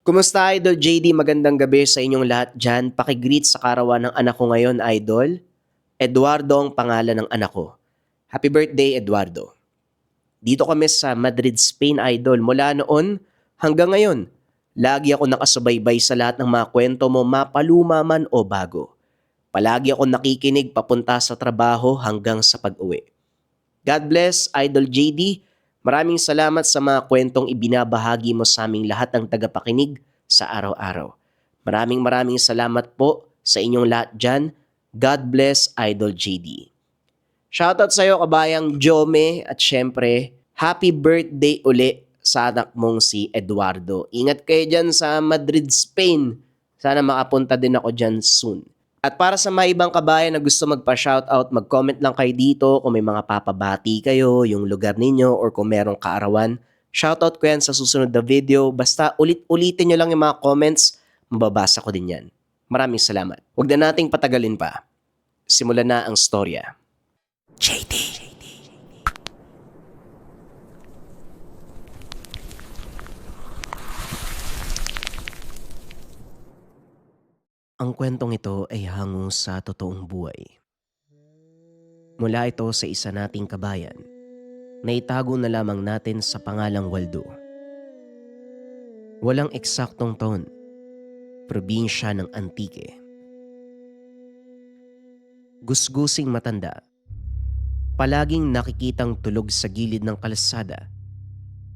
Kumusta Idol JD? Magandang gabi sa inyong lahat dyan. Pakigreet sa karawan ng anak ko ngayon, Idol. Eduardo ang pangalan ng anak ko. Happy birthday, Eduardo. Dito kami sa Madrid, Spain, Idol. Mula noon hanggang ngayon, lagi ako nakasubaybay sa lahat ng mga kwento mo, mapaluma man o bago. Palagi ako nakikinig papunta sa trabaho hanggang sa pag-uwi. God bless, Idol JD. Maraming salamat sa mga kwentong ibinabahagi mo sa aming lahat ng tagapakinig sa araw-araw. Maraming salamat po sa inyong lahat dyan. God bless, Idol JD. Shoutout sa iyo, kabayang Jome, at syempre, happy birthday uli sa anak mong si Eduardo. Ingat kayo dyan sa Madrid, Spain. Sana makapunta din ako dyan soon. At para sa mga ibang kabayan na gusto magpa-shoutout, mag-comment lang kayo dito kung may mga papabati kayo, yung lugar ninyo, or kung merong kaarawan. Shoutout ko yan sa susunod na video. Basta ulit-ulitin nyo lang yung mga comments, mababasa ko din yan. Maraming salamat. Huwag na nating patagalin pa. Simulan na ang storya. JD. Ang kwentong ito ay hango sa totoong buhay. Mula ito sa isa nating kabayan na itago na lamang natin sa pangalang Waldo. Walang eksaktong taon, probinsya ng Antique. Gusgusing matanda, palaging nakikitang tulog sa gilid ng kalsada,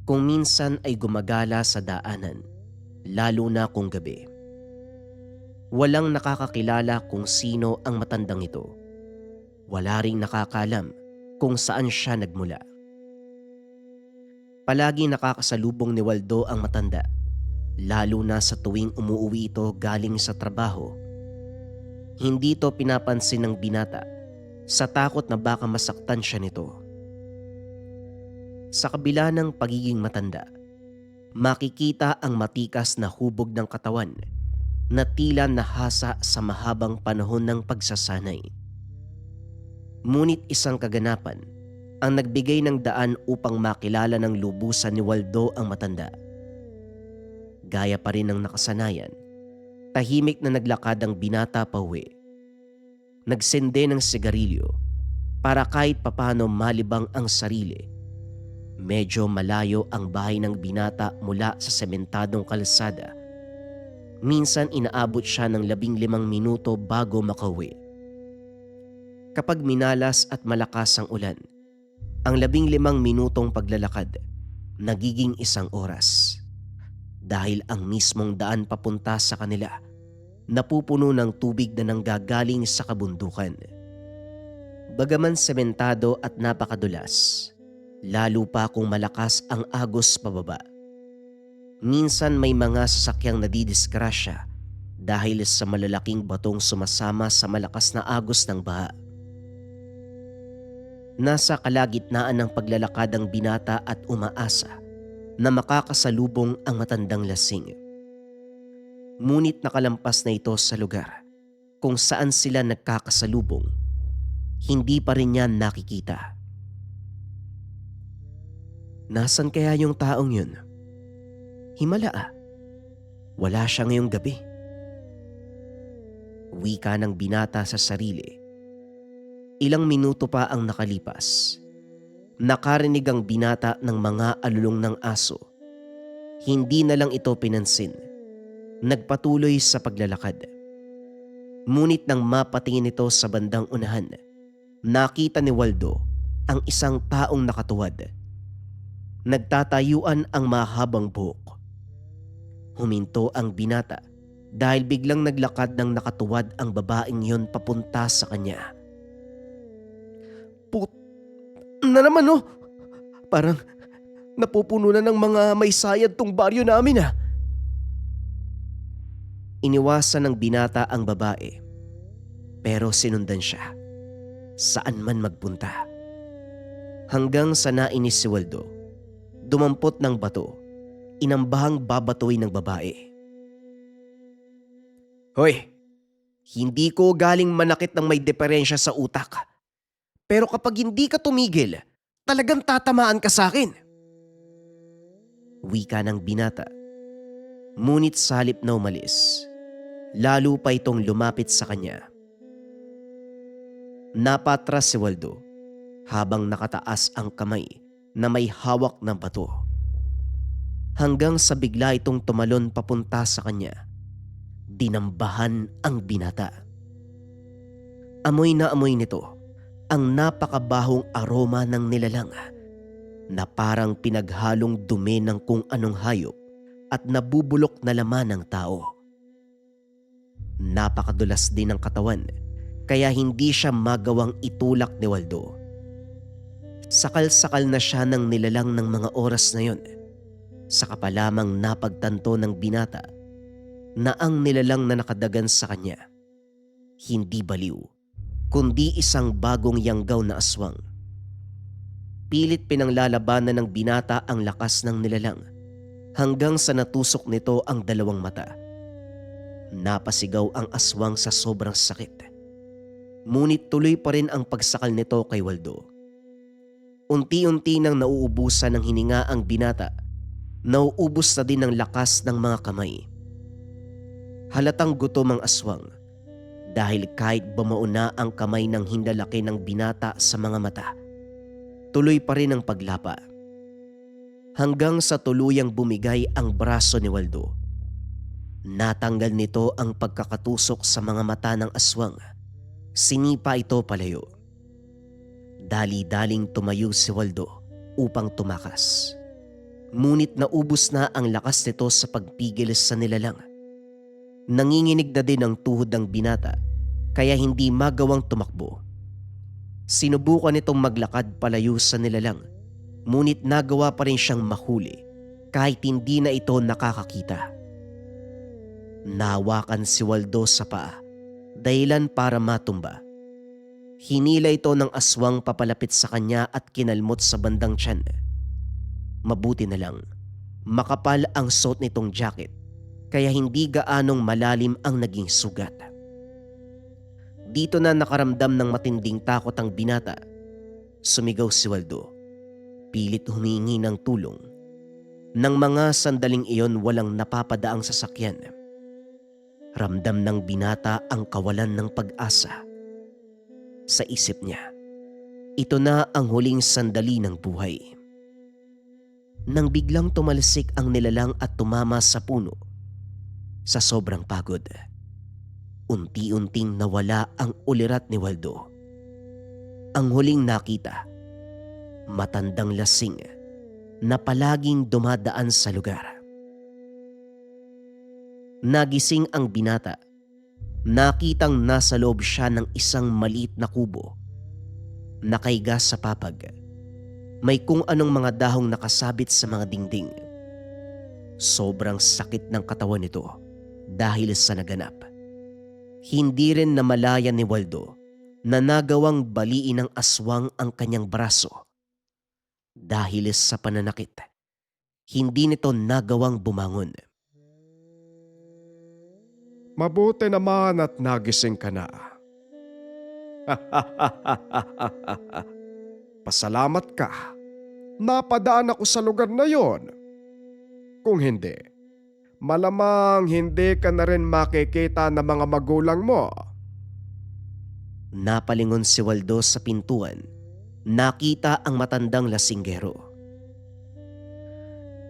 kung minsan ay gumagala sa daanan, lalo na kung gabi. Walang nakakakilala kung sino ang matandang ito. Wala ring nakakalam kung saan siya nagmula. Palagi nakakasalubong ni Waldo ang matanda, lalo na sa tuwing umuuwi ito galing sa trabaho. Hindi ito pinapansin ng binata sa takot na baka masaktan siya nito. Sa kabila ng pagiging matanda, makikita ang matikas na hubog ng katawan na tila nahasa sa mahabang panahon ng pagsasanay. Ngunit isang kaganapan ang nagbigay ng daan upang makilala ng lubusan ni Waldo ang matanda. Gaya pa rin ng nakasanayan, tahimik na naglakad ang binata pauwi. Nagsende ng sigarilyo para kahit papano malibang ang sarili. Medyo malayo ang bahay ng binata mula sa sementadong kalsada. Minsan inaabot siya ng 15 minuto bago makauwi. Kapag minalas at malakas ang ulan, ang 15 minutong paglalakad nagiging 1 oras. Dahil ang mismong daan papunta sa kanila napupuno ng tubig na nanggagaling sa kabundukan. Bagaman sementado at napakadulas, lalo pa kung malakas ang agos pababa. Minsan may mga sasakyang nadidiskrasya dahil sa malalaking batong sumasama sa malakas na agos ng baha. Nasa kalagitnaan ng paglalakad ang binata at umaasa na makakasalubong ang matandang lasing. Ngunit nakalampas na ito sa lugar kung saan sila nagkakasalubong. Hindi pa rin niya nakikita. Nasaan kaya yung taong yun? Himala. Wala siya ngayong gabi. Wika ng binata sa sarili. Ilang minuto pa ang nakalipas. Nakarinig ang binata ng mga alulong ng aso. Hindi na lang ito pinansin. Nagpatuloy sa paglalakad. Ngunit nang mapatingin ito sa bandang unahan, nakita ni Waldo ang isang taong nakatuwad. Nagtatayuan ang mahabang buhok. Huminto ang binata dahil biglang naglakad ng nakatuwad ang babaeng yon papunta sa kanya. Put na naman oh! Parang napupuno na ng mga may sayad tong baryo namin ah! Iniwasan ng binata ang babae, pero sinundan siya saan man magpunta. Hanggang sa nainis si Waldo, dumampot ng bato, inambahang babatuin ng babae. Hoy, hindi ko galing manakit ng may diferensya sa utak. Pero kapag hindi ka tumigil, talagang tatamaan ka sa akin. Wika ng binata. Ngunit sa halip na umalis, lalo pa itong lumapit sa kanya. Napatras si Waldo habang nakataas ang kamay na may hawak ng bato. Hanggang sa bigla itong tumalon papunta sa kanya. Dinambahan ang binata. Amoy na amoy nito ang napakabahong aroma ng nilalang na parang pinaghalong dumi ng kung anong hayop at nabubulok na laman ng tao. Napakadulas din ng katawan kaya hindi siya magawang itulak ni Waldo. Sakal-sakal na siya ng nilalang ng mga oras na yon. Saka pa lamang napagtanto ng binata na ang nilalang na nakadagan sa kanya hindi baliw, kundi isang bagong yanggaw na aswang. Pilit pinanglalabanan ng binata ang lakas ng nilalang hanggang sa natusok nito ang dalawang mata. Napasigaw ang aswang sa sobrang sakit. Ngunit tuloy pa rin ang pagsakal nito kay Waldo. Unti-unti nang nauubusan ng hininga ang binata, nauubos na din ang lakas ng mga kamay. Halatang gutom ang aswang dahil kahit bumauna ang kamay ng hinlalaki ng binata sa mga mata, tuloy pa rin ang paglapa. Hanggang sa tuluyang bumigay ang braso ni Waldo. Natanggal nito ang pagkakatusok sa mga mata ng aswang. Sinipa ito palayo. Dali-daling tumayo si Waldo upang tumakas. Ngunit naubos na ang lakas nito sa pagpigil sa nilalang. Nanginginig na din ang tuhod ng binata kaya hindi magawang tumakbo. Sinubukan nitong maglakad palayo sa nilalang, ngunit nagawa pa rin siyang mahuli kahit hindi na ito nakakakita. Nahawakan si Waldo sa paa, dahilan para matumba. Hinila ito ng aswang papalapit sa kanya at kinalmot sa bandang tiyan. Mabuti na lang, makapal ang suot nitong jacket kaya hindi gaanong malalim ang naging sugat. Dito na nakaramdam ng matinding takot ang binata. Sumigaw si Waldo. Pilit humingi ng tulong. Nang mga sandaling iyon walang napapadaang sasakyan. Ramdam ng binata ang kawalan ng pag-asa. Sa isip niya, ito na ang huling sandali ng buhay. Nang biglang tumalsik ang nilalang at tumama sa puno, sa sobrang pagod, unti-unting nawala ang ulirat ni Waldo. Ang huling nakita, matandang lasing na palaging dumadaan sa lugar. Nagising ang binata. Nakitang nasa loob siya ng isang maliit na kubo. Nakaiga sa papag. May kung anong mga dahong nakasabit sa mga dingding. Sobrang sakit ng katawan nito dahil sa naganap. Hindi rin namalaya ni Waldo na nagawang baliin ng aswang ang kanyang braso. Dahil sa pananakit, hindi nito nagawang bumangon. Mabuti naman at nagising ka na. Pasalamat ka. Napadaan ako sa lugar na yon. Kung hindi, malamang hindi ka na rin makikita ng mga magulang mo. Napalingon si Waldo sa pintuan. Nakita ang matandang lasinggero.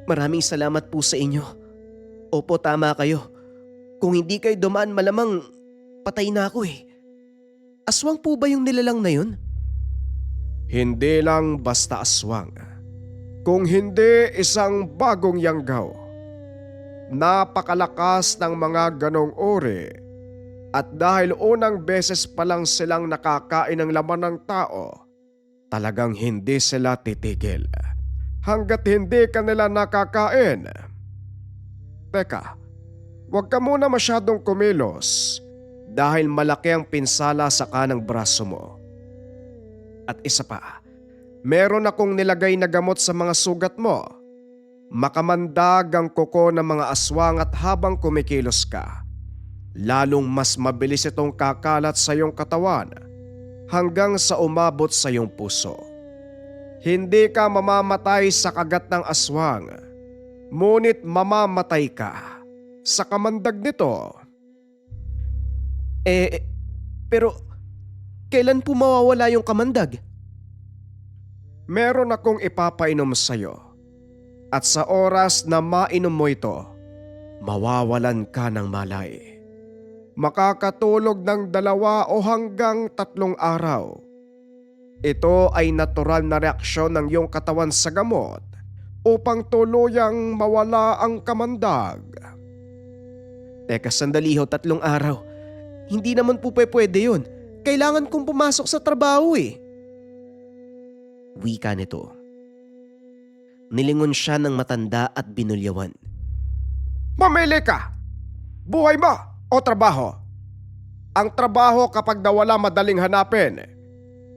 Maraming salamat po sa inyo. Opo, tama kayo. Kung hindi kayo dumaan malamang patay na ako eh. Aswang po ba yung nilalang na yun? Hindi lang basta aswang. Kung hindi isang bagong yanggaw. Napakalakas ng mga ganong uri. At dahil unang beses pa lang silang nakakain ng laman ng tao, talagang hindi sila titigil hanggat hindi kanila nakakain. Teka, huwag ka muna masyadong kumilos dahil malaki ang pinsala sa kanang braso mo. At isa pa, meron akong nilagay na gamot sa mga sugat mo. Makamandag ang kuko ng mga aswang at habang kumikilos ka, lalong mas mabilis itong kakalat sa iyong katawan hanggang sa umabot sa iyong puso. Hindi ka mamamatay sa kagat ng aswang, ngunit mamamatay ka sa kamandag nito. Pero kailan po mawawala yung kamandag? Meron akong ipapainom sa'yo at sa oras na mainom mo ito, mawawalan ka ng malay. Makakatulog ng 2 o hanggang 3 araw. Ito ay natural na reaksyon ng iyong katawan sa gamot upang tuluyang mawala ang kamandag. Teka, sandali ho, 3 araw. Hindi naman po pwede yun. Kailangan kong pumasok sa trabaho eh. Wika nito. Nilingon siya ng matanda at binulyawan. Mamili ka! Buhay mo o trabaho? Ang trabaho kapag nawala madaling hanapin.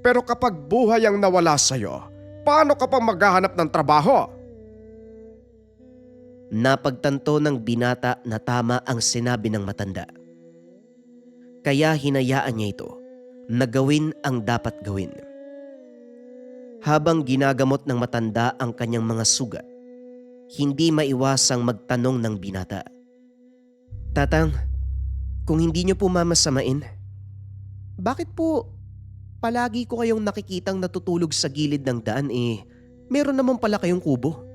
Pero kapag buhay ang nawala sa'yo, paano ka pa maghahanap ng trabaho? Napagtanto ng binata na tama ang sinabi ng matanda. Kaya hinayaan niya ito na gawin ang dapat gawin. Habang ginagamot ng matanda ang kanyang mga sugat, hindi maiwasang magtanong ng binata. Tatang, kung hindi niyo po mamasamain, bakit po palagi ko kayong nakikitang natutulog sa gilid ng daan meron naman pala kayong kubo?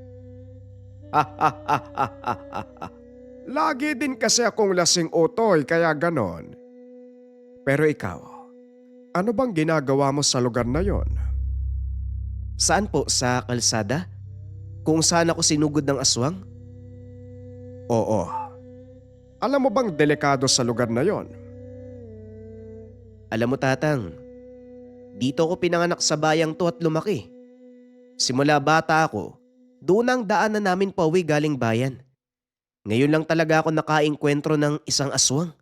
Lagi din kasi akong lasing utoy kaya ganon. Pero ikaw, ano bang ginagawa mo sa lugar na yon? Saan po? Sa kalsada? Kung saan ako sinugod ng aswang? Oo. Alam mo bang delikado sa lugar na yon? Alam mo tatang, dito ako pinanganak sa bayang to at lumaki. Simula bata ako, doon ang daanan namin pauwi galing bayan. Ngayon lang talaga ako nakaengkwentro ng isang aswang.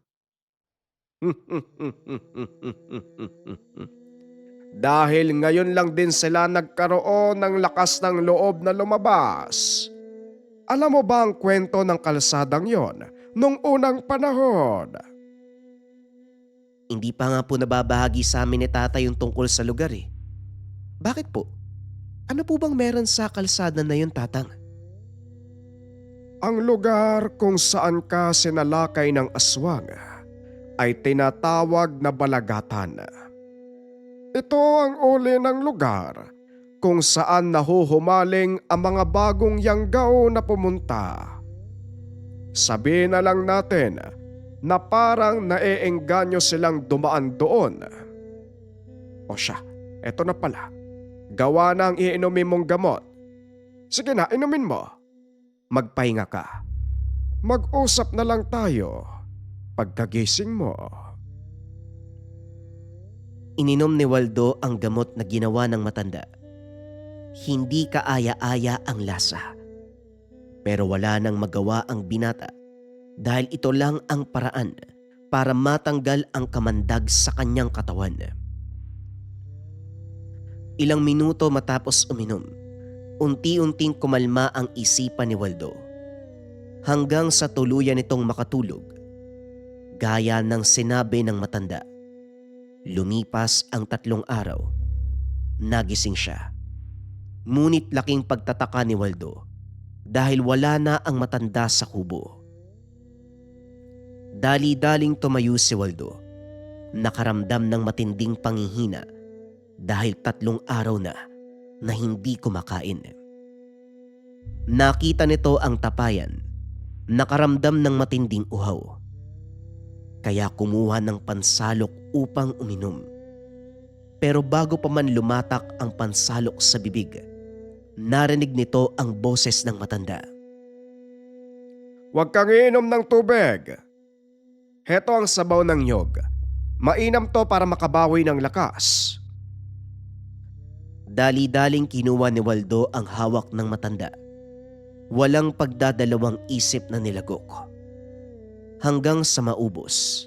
Dahil ngayon lang din sila nagkaroon ng lakas ng loob na lumabas. Alam mo ba ang kwento ng kalsadang yon nung unang panahon? Hindi pa nga po nababahagi sa amin ni tata yung tungkol sa lugar eh. Bakit po? Ano po bang meron sa kalsada na yun, tatang? Ang lugar kung saan ka sinalakay ng aswang ay tinatawag na Balagatan. Ito ang uli ng lugar kung saan nahuhumaling ang mga bagong yanggaw na pumunta. Sabihin na lang natin na parang naeengganyo silang dumaan doon. O siya, eto na pala. Gawa na ang iinumin mong gamot. Sige na, inumin mo. Magpahinga ka. Mag-usap na lang tayo pagkagising mo. Ininom ni Waldo ang gamot na ginawa ng matanda. Hindi kaaya-aya ang lasa. Pero wala nang magawa ang binata dahil ito lang ang paraan para matanggal ang kamandag sa kanyang katawan. Ilang minuto matapos uminom, unti-unting kumalma ang isipan ni Waldo. Hanggang sa tuluyan nitong makatulog. Gaya ng sinabi ng matanda. Lumipas ang 3 araw. Nagising siya. Ngunit laking pagtataka ni Waldo dahil wala na ang matanda sa kubo. Dali-daling tumayo si Waldo. Nakaramdam ng matinding panghihina dahil 3 araw na hindi kumakain. Nakita nito ang tapayan. Nakaramdam ng matinding uhaw. Kaya kumuha ng pansalok upang uminom. Pero bago pa man lumatak ang pansalok sa bibig, narinig nito ang boses ng matanda. Huwag kang iinom ng tubig. Heto ang sabaw ng nyog. Mainam to para makabawi ng lakas. Dali-daling kinuha ni Waldo ang hawak ng matanda. Walang pagdadalawang isip na nilagok. Hanggang sa maubos,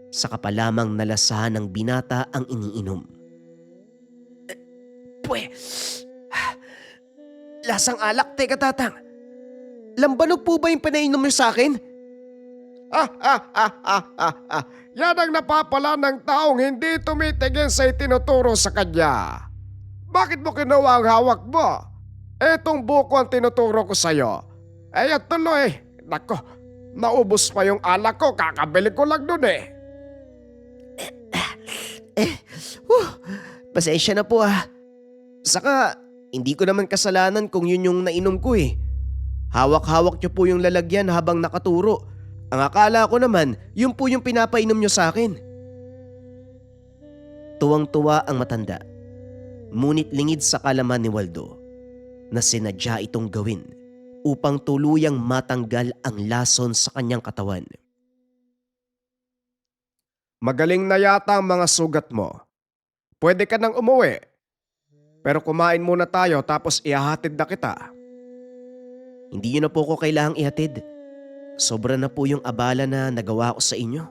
saka pa lamang nalasahan ng binata ang iniinom. Lasang alak, teka tatang. Lambanog po ba yung pinainom niyo sa akin? Yan ang napapala ng taong hindi tumitigil sa itinuturo sa kanya. Bakit mo kinuha ang hawak mo? Etong buko ang tinuturo ko sa'yo. Tuloy. Nako, Naubos pa yung alak ko, kakabili ko lang dun eh. Eh, whew, pasensya na po ah. Saka, hindi ko naman kasalanan kung yun yung nainom ko eh. Hawak-hawak niyo po yung lalagyan habang nakaturo. Ang akala ko naman, yun po yung pinapainom niyo sa akin. Tuwang-tuwa ang matanda. Ngunit lingid sa kalaman ni Waldo na sinadya itong gawin upang tuluyang matanggal ang lason sa kanyang katawan. Magaling na yata ang mga sugat mo. Pwede ka nang umuwi. Pero kumain muna tayo tapos ihahatid na kita. Hindi yun na po ko kailangang ihatid. Sobra na po yung abala na nagawa ko sa inyo.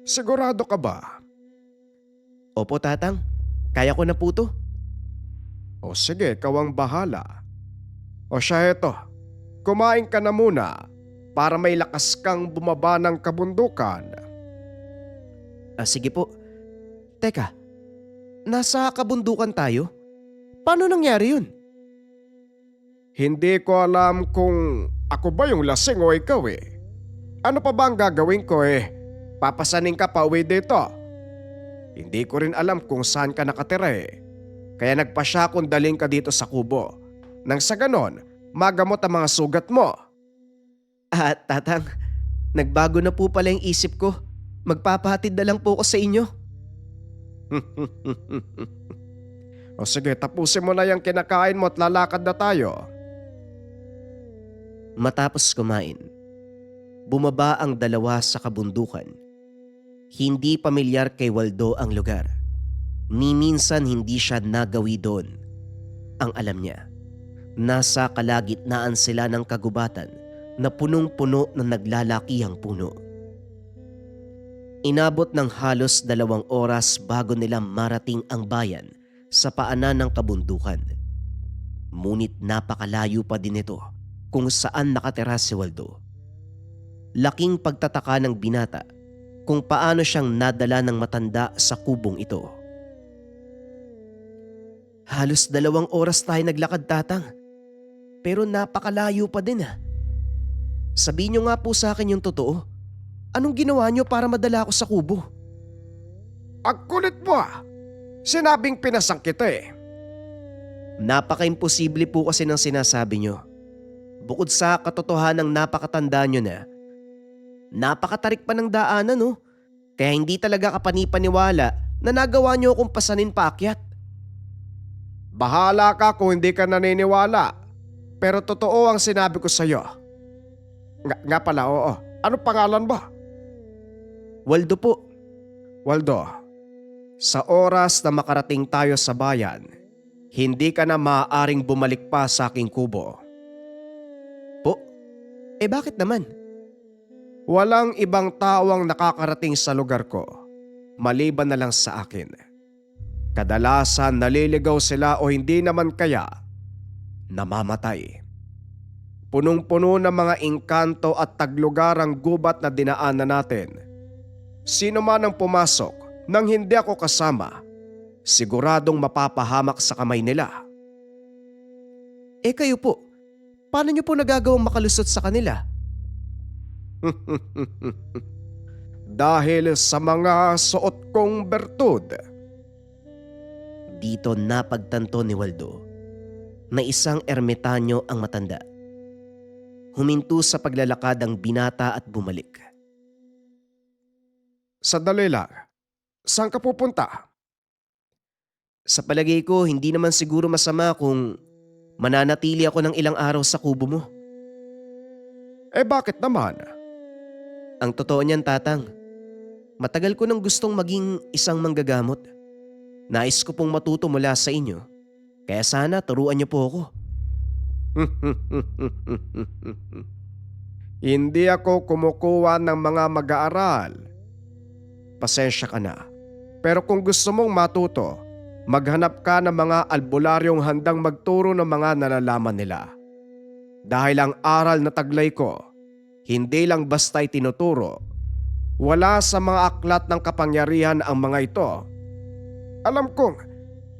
Sigurado ka ba? Opo tatang, kaya ko na po to. O sige, ikaw ang bahala. O siya eto, kumain ka na muna para may lakas kang bumaba ng kabundukan. Sige po. Teka, nasa kabundukan tayo? Paano nangyari yun? Hindi ko alam kung ako ba yung lasing o ikaw eh. Ano pa ba ang gagawin ko eh? Papasanin ka pa uwi dito. Hindi ko rin alam kung saan ka nakatira eh. Kaya nagpasya akong daling ka dito sa kubo. Nang sa ganon, magamot ang mga sugat mo. Tatang, nagbago na po pala yung isip ko. Magpapahatid na lang po ako sa inyo. O sige, tapusin mo na yung kinakain mo at lalakad na tayo. Matapos kumain, bumaba ang dalawa sa kabundukan. Hindi pamilyar kay Waldo ang lugar. Ni minsan hindi siya nagawi doon. Ang alam niya, nasa kalagitnaan sila ng kagubatan na punong-puno ng naglalakihang puno. Inabot ng halos 2 oras bago nila marating ang bayan sa paanan ng kabundukan. Ngunit napakalayo pa din ito kung saan nakatira si Waldo. Laking pagtataka ng binata kung paano siyang nadala ng matanda sa kubong ito. Halos 2 oras tayo naglakad tatang, pero napakalayo pa din ah. Sabihin niyo nga po sa akin yung totoo. Anong ginawa niyo para madala ako sa kubo? Ang kulit mo ah! Sinabing pinasang kita eh. Napaka-imposible po kasi ng sinasabi niyo. Bukod sa katotohanang napakatanda niyo na, napakatarik pa ng daanan no? Kaya hindi talaga kapanipaniwala na nagawa niyo akong pasanin paakyat. Bahala ka kung hindi ka naniniwala. Pero totoo ang sinabi ko sa'yo. Nga pala, oo. Ano pangalan ba? Waldo po. Waldo, sa oras na makarating tayo sa bayan, hindi ka na maaaring bumalik pa sa aking kubo. Po? Bakit naman? Walang ibang tao ang nakakarating sa lugar ko, maliban na lang sa akin. Kadalasan naliligaw sila o hindi naman kaya namamatay. Punong-puno ng mga engkanto at taglugar ang gubat na dinaanan natin. Sino man ang pumasok nang hindi ako kasama, siguradong mapapahamak sa kamay nila. Kayo po, paano niyo po nagagawang makalusot sa kanila? Dahil sa mga suot kong bertud. Dito napagtanto ni Waldo na isang ermitanyo ang matanda. Huminto sa paglalakad ang binata at bumalik. Sandali lang, saan ka pupunta? Sa palagay ko, hindi naman siguro masama kung mananatili ako ng ilang araw sa kubo mo. Bakit naman? Ang totoo niyan tatang, matagal ko nang gustong maging isang manggagamot. Nais ko pong matuto mula sa inyo, kaya sana turuan niyo po ako. Hindi ako kumukuha ng mga mag-aaral. Pasensya ka na. Pero kung gusto mong matuto, maghanap ka ng mga albularyong handang magturo ng mga nalalaman nila. Dahil ang aral na taglay ko, hindi lang basta itinuturo. Wala sa mga aklat ng kapangyarihan ang mga ito. Alam kong,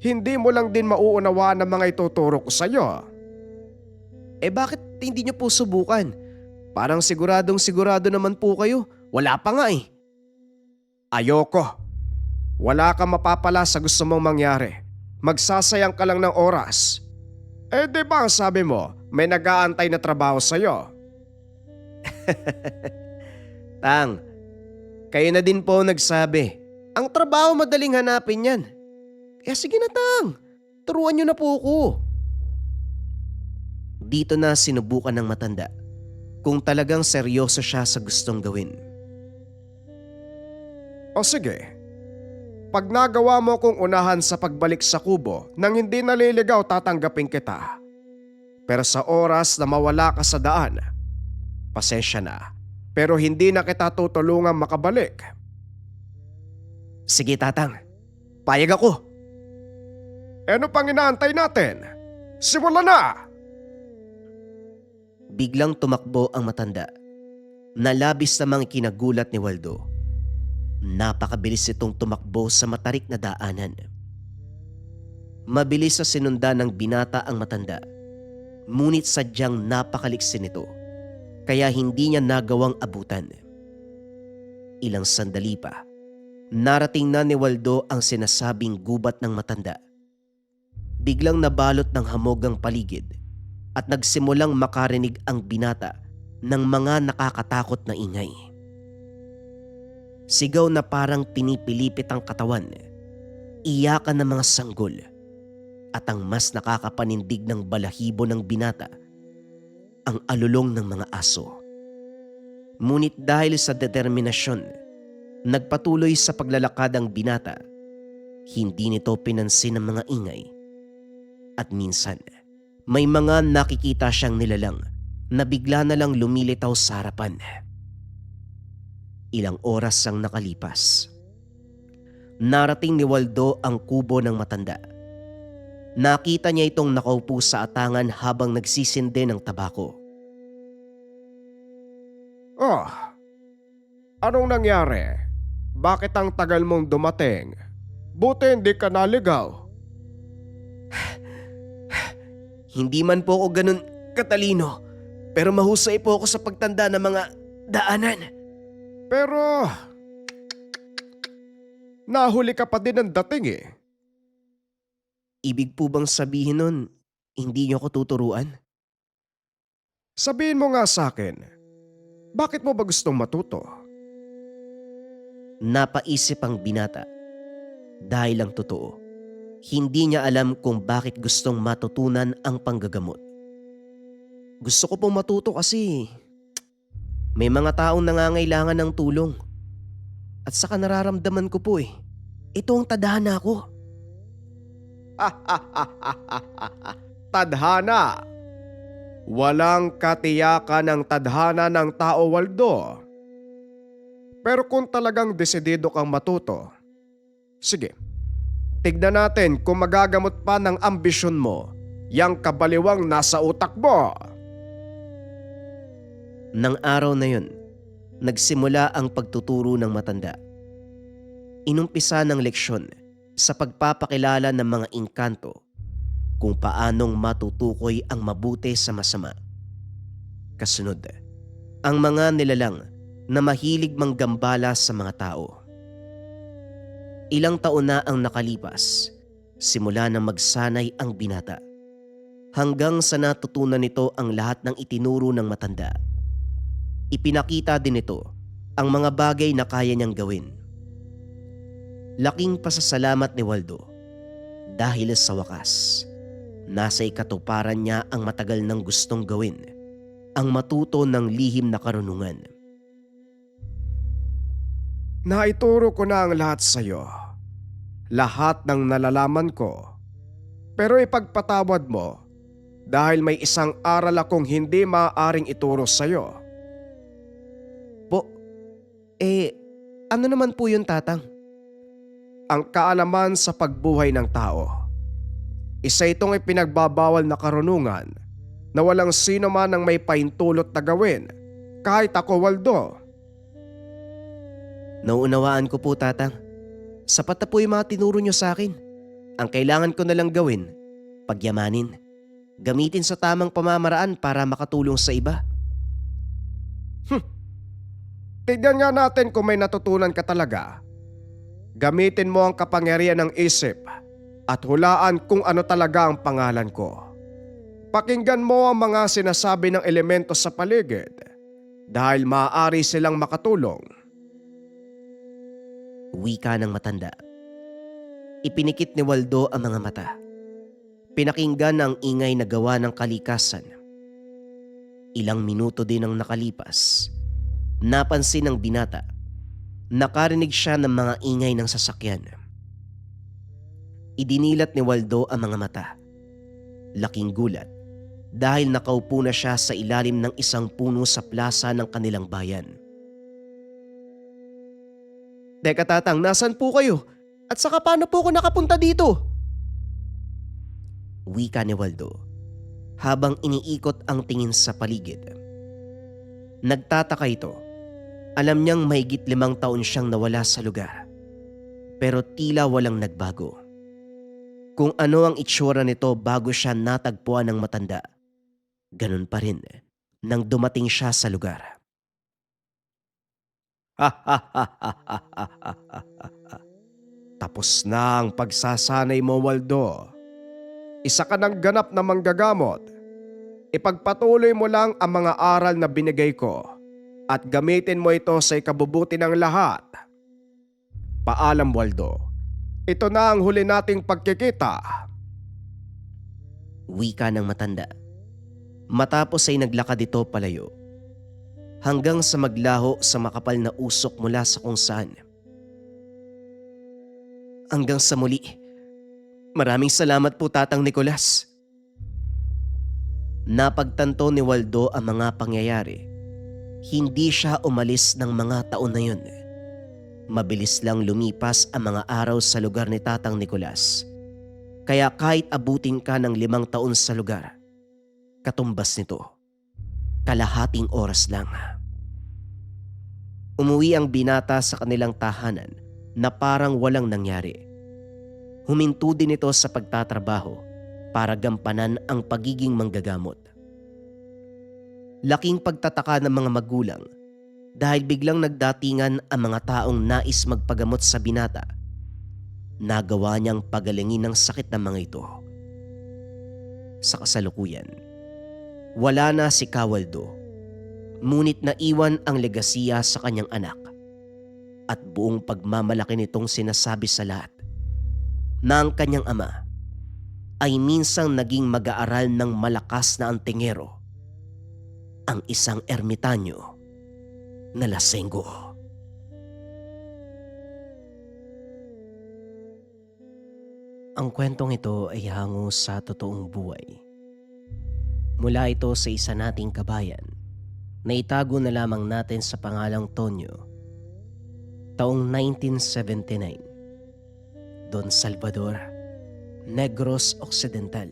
hindi mo lang din mauunawaan ang mga ituturo ko sa iyo. Bakit hindi niyo po subukan? Parang siguradong sigurado naman po kayo. Wala pa nga eh. Ayoko. Wala kang mapapala sa gusto mong mangyari. Magsasayang ka lang ng oras. Eh di ba ang sabi mo, may nag-aantay na trabaho sa'yo? Tang, kayo na din po nagsabi. Ang trabaho madaling hanapin yan. Kaya sige na Tang, turuan niyo na po ako. Dito na sinubukan ng matanda kung talagang seryoso siya sa gustong gawin. O sige, pag nagawa mo kong unahan sa pagbalik sa kubo nang hindi naliligaw tatanggapin kita. Pero sa oras na mawala ka sa daan, pasensya na, pero hindi na kita tutulungan makabalik. Sige Tatang, payag ako. Ano pang inaantay natin? Simula na! Biglang tumakbo ang matanda. Nalabis namang kinagulat ni Waldo. Napakabilis itong tumakbo sa matarik na daanan. Mabilis sa sinundan ng binata ang matanda. Ngunit sadyang napakaliksi nito, kaya hindi niya nagawang abutan. Ilang sandali pa, narating na ni Waldo ang sinasabing gubat ng matanda. Biglang nabalot ng hamog ang paligid at nagsimulang makarinig ang binata ng mga nakakatakot na ingay. Sigaw na parang pinipilipit ang katawan, iyakan ng mga sanggol, at ang mas nakakapanindig ng balahibo ng binata, ang alulong ng mga aso. Ngunit dahil sa determinasyon, nagpatuloy sa paglalakad ang binata, hindi nito pinansin ang mga ingay. At minsan, may mga nakikita siyang nilalang na bigla na lang lumilitaw sa harapan. Ilang oras ang nakalipas. Narating ni Waldo ang kubo ng matanda. Nakita niya itong nakaupo sa atangan habang nagsisindi ng tabako. Oh, anong nangyari? Bakit ang tagal mong dumating? Buti hindi ka naligaw. Hindi man po ako ganun katalino, pero mahusay po ako sa pagtanda ng mga daanan. Pero, nahuli ka pa din ng dating eh. Ibig po bang sabihin nun, hindi niyo ako tuturuan? Sabihin mo nga sa akin, bakit mo ba gustong matuto? Napaisip ang binata. Dahil ang totoo, hindi niya alam kung bakit gustong matutunan ang panggagamot. Gusto ko pong matuto kasi may mga taong nangangailangan ng tulong. At saka nararamdaman ko po ito ang tadhana ko. Tadhana. Walang katiyakan ng tadhana ng tao, Waldo. Pero kung talagang desidido kang matuto, sige, tignan natin kung magagamot pa ng ambisyon mo yang kabaliwang nasa utak mo. Nang araw na yun, nagsimula ang pagtuturo ng matanda. Inumpisa ng leksyon sa pagpapakilala ng mga engkanto kung paanong matutukoy ang mabuti sa masama. Kasunod, ang mga nilalang na mahilig manggambala sa mga tao. Ilang taon na ang nakalipas, simula nang magsanay ang binata, hanggang sa natutunan nito ang lahat ng itinuro ng matanda. Ipinakita din nito ang mga bagay na kaya niyang gawin. Laking pasasalamat ni Waldo dahil sa wakas, nasa ikatuparan niya ang matagal nang gustong gawin, ang matuto ng lihim na karunungan. Naituro ko na ang lahat sa iyo. Lahat ng nalalaman ko. Pero ipagpatawad mo dahil may isang aral akong hindi maaaring ituro sa iyo. Ano naman po yun, Tatang? Ang kaalaman sa pagbuhay ng tao. Isa itong ipinagbabawal na karunungan na walang sino man ang may paintulot na gawin, kahit ako, Waldo. Nauunawaan ko po, Tatang. Sapat na po yung mga tinuro niyo sa akin. Ang kailangan ko na lang gawin, pagyamanin. Gamitin sa tamang pamamaraan para makatulong sa iba. Tignan nga natin kung may natutunan ka talaga. Gamitin mo ang kapangyarihan ng isip at hulaan kung ano talaga ang pangalan ko. Pakinggan mo ang mga sinasabi ng elemento sa paligid dahil maaari silang makatulong. Wika ng matanda. Ipinikit ni Waldo ang mga mata. Pinakinggan ang ingay na gawa ng kalikasan. Ilang minuto din ang nakalipas. Napansin ng binata. Nakarinig siya ng mga ingay ng sasakyan. Idinilat ni Waldo ang mga mata. Laking gulat dahil nakaupo na siya sa ilalim ng isang puno sa plaza ng kanilang bayan. Teka tatang, nasan po kayo? At saka paano po ako nakapunta dito? Wika ni Waldo habang iniikot ang tingin sa paligid. Nagtataka ito. Alam niyang mahigit 5 taon siyang nawala sa lugar. Pero tila walang nagbago. Kung ano ang itsura nito bago siya natagpuan ng matanda, ganun pa rin nang dumating siya sa lugar. Tapos na ang pagsasanay mo, Waldo. Isa ka ng ganap na manggagamot. Ipagpatuloy mo lang ang mga aral na binigay ko at gamitin mo ito sa ikabubuti ng lahat. Paalam, Waldo. Ito na ang huli nating pagkikita. Wika ng matanda. Matapos ay naglakad ito palayo. Hanggang sa maglaho sa makapal na usok mula sa kung saan. Hanggang sa muli. Maraming salamat po Tatang Nicolas. Napagtanto ni Waldo ang mga pangyayari. Hindi siya umalis ng mga taon na yun. Mabilis lang lumipas ang mga araw sa lugar ni Tatang Nicolas. Kaya kahit abutin ka ng 5 taon sa lugar, katumbas nito, kalahating oras lang. Umuwi ang binata sa kanilang tahanan na parang walang nangyari. Huminto din ito sa pagtatrabaho para gampanan ang pagiging manggagamot. Laking pagtataka ng mga magulang dahil biglang nagdatingan ang mga taong nais magpagamot sa binata. Nagawa niyang pagalingin ng sakit ng mga ito. Sa kasalukuyan, wala na si Kawaldo, ngunit naiwan ang legasiya sa kanyang anak at buong pagmamalaki nitong sinasabi sa lahat na ang kanyang ama ay minsang naging mag-aaral ng malakas na antingero, ang isang ermitanyo na lasenggo. Ang kwentong ito ay hango sa totoong buhay. Mula ito sa isa nating kabayan na itago na lamang natin sa pangalang Tonyo. Taong 1979, Don Salvador, Negros Occidental.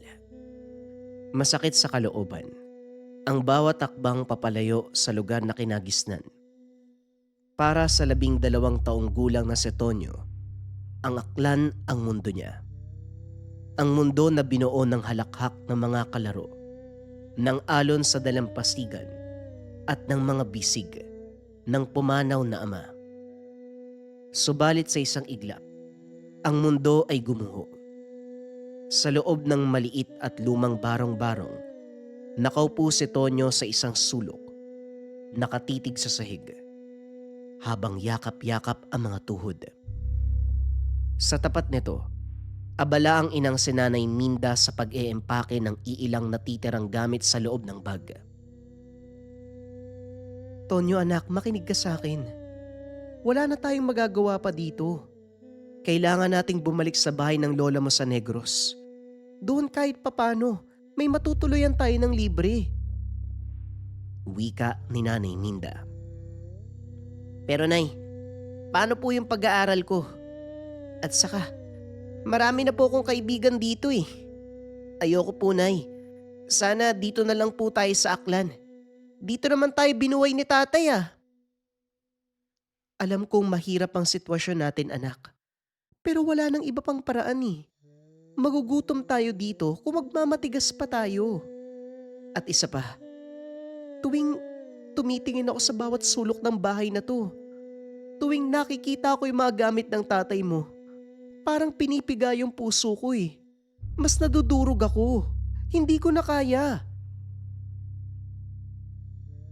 Masakit sa kalooban ang bawat takbang papalayo sa lugar na kinagisnan. Para sa 12 taong gulang na si Tonyo, ang aklan ang mundo niya. Ang mundo na binuo ng halakhak ng mga kalaro, ng alon sa dalampasigan at ng mga bisig ng pumanaw na ama. Subalit sa isang iglap, ang mundo ay gumuho. Sa loob ng maliit at lumang barong-barong, nakaupo si Tonyo sa isang sulok, nakatitig sa sahig, habang yakap-yakap ang mga tuhod. Sa tapat nito, abala ang inang si Nanay Minda sa pag-eempake ng iilang natitirang gamit sa loob ng bag. Tonyo anak, makinig ka sa akin. Wala na tayong magagawa pa dito. Kailangan nating bumalik sa bahay ng lola mo sa Negros. Doon kahit papano, may matutuluyan tayo ng libre. Wika ni Nanay Minda. Pero Nay, paano po yung pag-aaral ko? At saka, marami na po akong kaibigan dito eh. Ayoko po Nay. Sana dito na lang po tayo sa Aklan. Dito naman tayo binuhay ni tatay ah. Alam kong mahirap ang sitwasyon natin anak. Pero wala nang iba pang paraan eh. Magugutom tayo dito kung magmamatigas pa tayo. At isa pa, tuwing tumitingin ako sa bawat sulok ng bahay na to, tuwing nakikita ko yung mga gamit ng tatay mo, parang pinipiga yung puso ko eh. Mas nadudurog ako. Hindi ko na kaya.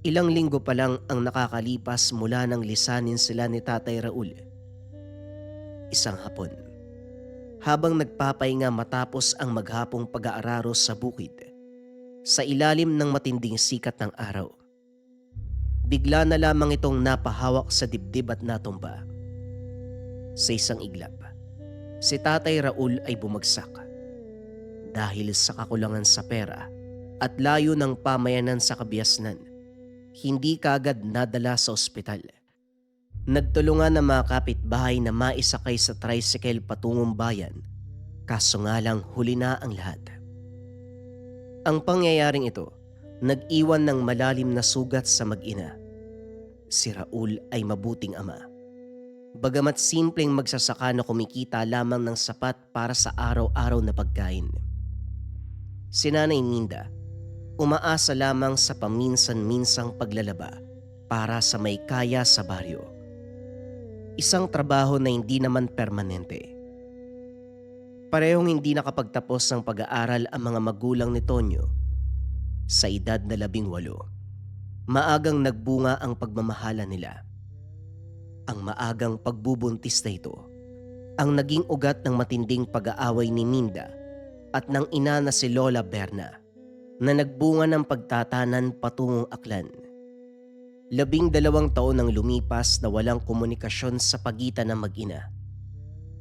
Ilang linggo pa lang ang nakakalipas mula nang lisanin sila ni Tatay Raul. Isang hapon, habang nagpapahinga matapos ang maghapong pag-aararos sa bukid, sa ilalim ng matinding sikat ng araw, bigla na lamang itong napahawak sa dibdib at natumba. Sa isang iglap, si Tatay Raul ay bumagsak. Dahil sa kakulangan sa pera at layo ng pamayanan sa kabiasnan, hindi kaagad nadala sa ospital. Nagtulungan ng mga kapitbahay na maisakay sa tricycle patungong bayan, kaso nga lang huli na ang lahat. Ang pangyayaring ito, nag-iwan ng malalim na sugat sa mag-ina. Si Raul ay mabuting ama. Bagamat simpleng magsasaka na kumikita lamang ng sapat para sa araw-araw na pagkain. Si Nanay Minda, umaasa lamang sa paminsan-minsang paglalaba para sa may kaya sa baryo. Isang trabaho na hindi naman permanente. Parehong hindi nakapagtapos ng pag-aaral ang mga magulang ni Tonyo. Sa edad na 18, maagang nagbunga ang pagmamahala nila. Ang maagang pagbubuntis na ito ang naging ugat ng matinding pag-aaway ni Minda at ng ina na si Lola Berna na nagbunga ng pagtatanan patungong Aklan. 12 taon ang lumipas na walang komunikasyon sa pagitan ng mag-ina.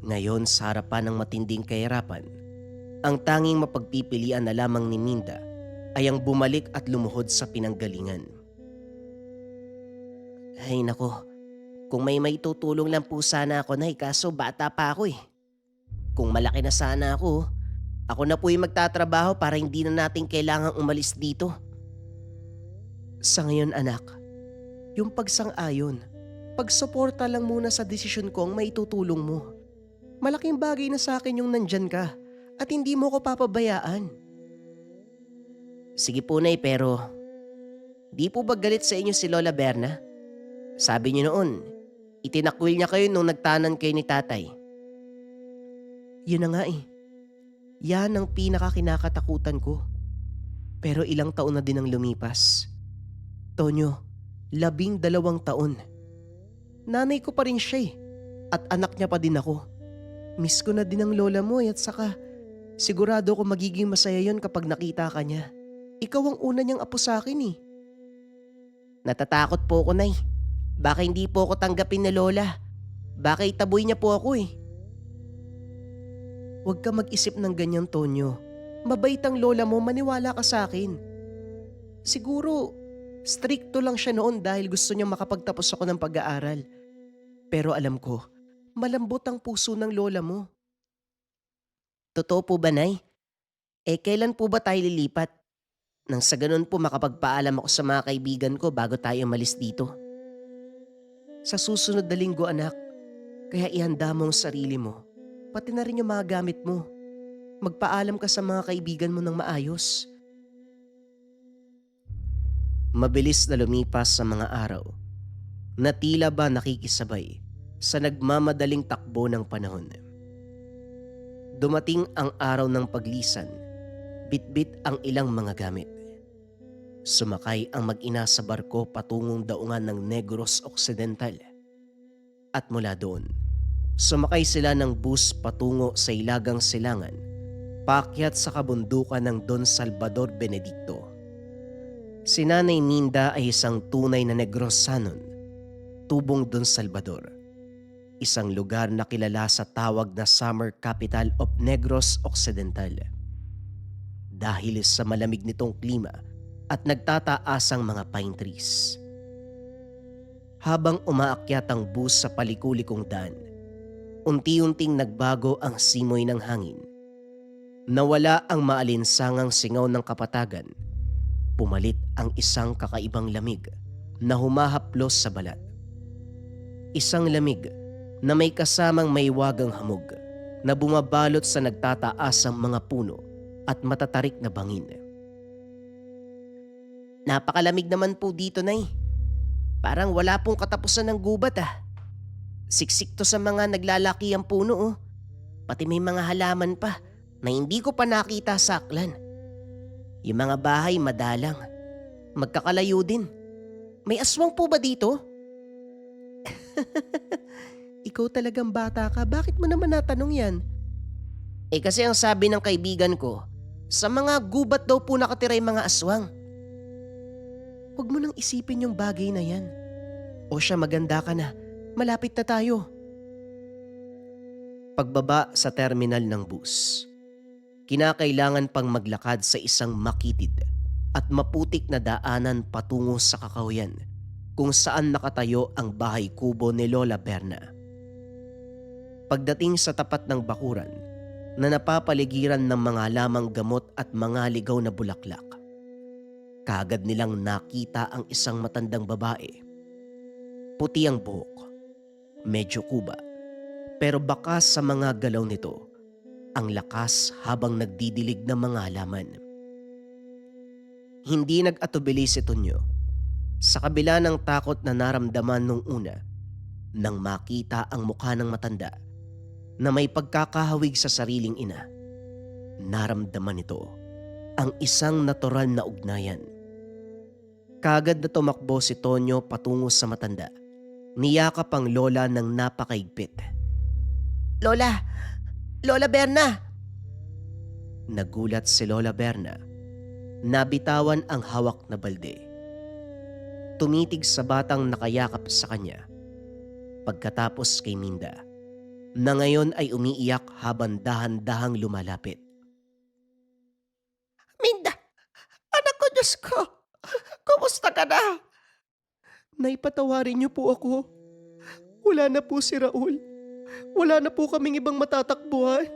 Ngayon sa harapan ng matinding kahirapan, ang tanging mapagpipilian na lamang ni Minda ay ang bumalik at lumuhod sa pinanggalingan. Ay nako, kung may maitutulong lang po sana ako, Nay, kaso bata pa ako eh. Kung malaki na sana ako na po yung magtatrabaho para hindi na natin kailangang umalis dito. Sa ngayon anak, yung pagsang-ayon, pagsuporta lang muna sa desisyon ko ang maitutulong mo. Malaking bagay na sa akin yung nandyan ka at hindi mo ko papabayaan. Sige po, Nay, pero di po ba galit sa inyo si Lola Berna? Sabi niyo noon, itinakwil niya kayo nung nagtanan kayo ni tatay. Yun na nga eh. Yan ang pinakakinakatakutan ko. Pero ilang taon na din ang lumipas. Tonyo, 12 taon. Nanay ko pa rin siya eh. At anak niya pa din ako. Miss ko na din ang lola mo at saka sigurado ko magiging masaya yon kapag nakita ka niya. Ikaw ang una niyang apo sa akin eh. Natatakot po ako, Nay. Baka hindi po ako tanggapin ni Lola. Baka itaboy niya po ako eh. Huwag ka mag-isip ng ganyan, Tonyo. Mabait ang lola mo, maniwala ka sa akin. Siguro, strikto lang siya noon dahil gusto niya makapagtapos ako ng pag-aaral. Pero alam ko, malambot ang puso ng lola mo. Totoo po ba, Nay? Kailan po ba tayo lilipat? Nang sa ganun po makapagpaalam ako sa mga kaibigan ko bago tayo malis dito. Sa susunod na linggo, anak. Kaya ihanda mo ang sarili mo. Pati na rin yung mga gamit mo. Magpaalam ka sa mga kaibigan mo ng maayos. Mabilis na lumipas sa mga araw na tila ba nakikisabay sa nagmamadaling takbo ng panahon. Dumating ang araw ng paglisan, bitbit ang ilang mga gamit. Sumakay ang mag-ina sa barko patungong daungan ng Negros Occidental. At mula doon, sumakay sila ng bus patungo sa Ilagang Silangan, paakyat sa kabundukan ng Don Salvador Benedicto. Si Nanay Minda ay isang tunay na Negrosanon, tubong Don Salvador, isang lugar na kilala sa tawag na summer capital of Negros Occidental. Dahil sa malamig nitong klima at nagtataasang mga pine trees. Habang umaakyat ang bus sa palikulikong daan, unti-unting nagbago ang simoy ng hangin. Nawala ang maalinsangang singaw ng kapatagan. Pumalit ang isang kakaibang lamig na humahaplos sa balat. Isang lamig na may kasamang maywagang hamog na bumabalot sa nagtataasang mga puno at matatarik na bangin. Napakalamig naman po dito, Nay. Parang wala pong katapusan ng gubat ah. Siksik to sa mga naglalaki ang puno oh. Pati may mga halaman pa na hindi ko pa nakita sa aklan. Yung mga bahay madalang. Magkakalayo din. May aswang po ba dito? Ikaw talagang bata ka, bakit mo naman natanong yan? Kasi ang sabi ng kaibigan ko, sa mga gubat daw po nakatira yung mga aswang. Huwag mo nang isipin yung bagay na yan. O siya, maganda ka na, malapit na tayo. Pagbaba sa terminal ng bus, kinakailangan pang maglakad sa isang makitid at maputik na daanan patungo sa Kakahuyan kung saan nakatayo ang bahay kubo ni Lola Berna. Pagdating sa tapat ng bakuran na napapaligiran ng mga lamang gamot at mga ligaw na bulaklak, kaagad nilang nakita ang isang matandang babae. Puti ang buhok, medyo kuba, pero bakas sa mga galaw nito ang lakas habang nagdidilig ng mga halaman. Hindi nag-atubili si Tonyo sa kabila ng takot na naramdaman nung una nang makita ang mukha ng matanda na may pagkakahawig sa sariling ina. Naramdaman nito ang isang natural na ugnayan. Kaagad na tumakbo si Tonyo patungo sa matanda. Niyakap ang lola ng napakaigpit. Lola! Lola Berna! Nagulat si Lola Berna. Nabitawan ang hawak na balde. Tumitig sa batang nakayakap sa kanya. Pagkatapos kay Minda, na ngayon ay umiiyak habang dahan-dahang lumalapit. Minda! Anak ko, Diyos ko! Kumusta ka na? Naipatawarin niyo po ako. Wala na po si Raul. Wala na po kaming ibang matatakbuhan.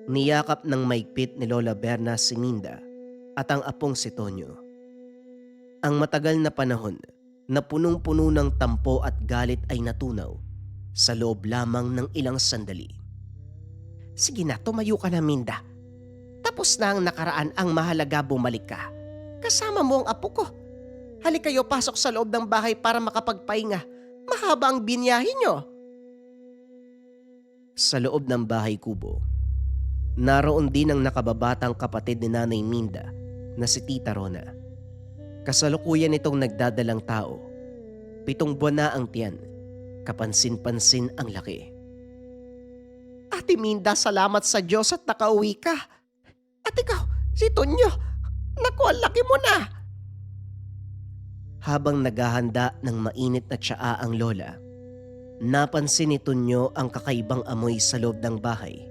Niyakap ng maigpit ni Lola Berna si Minda at ang apong si Tonyo. Ang matagal na panahon na punong-puno ng tampo at galit ay natunaw sa loob lamang ng ilang sandali. Sige na, tumayo ka na, Minda. Tapos na ang nakaraan, ang mahalaga bumalik ka. Kasama mo ang apo ko. Halik kayo, pasok sa loob ng bahay para makapagpahinga. Mahaba ang binyahe nyo. Sa loob ng bahay kubo, naroon din ang nakababatang kapatid ni Nanay Minda na si Tita Rona. Kasalukuyan itong nagdadalang tao. 7 buwan na ang tiyan. Kapansin-pansin ang laki. Ate Minda, salamat sa Diyos at nakauwi ka. At ikaw, si Tonyo, naku, ang laki mo na. Habang naghahanda ng mainit na tsaa ang lola, napansin ni Tonyo ang kakaibang amoy sa loob ng bahay.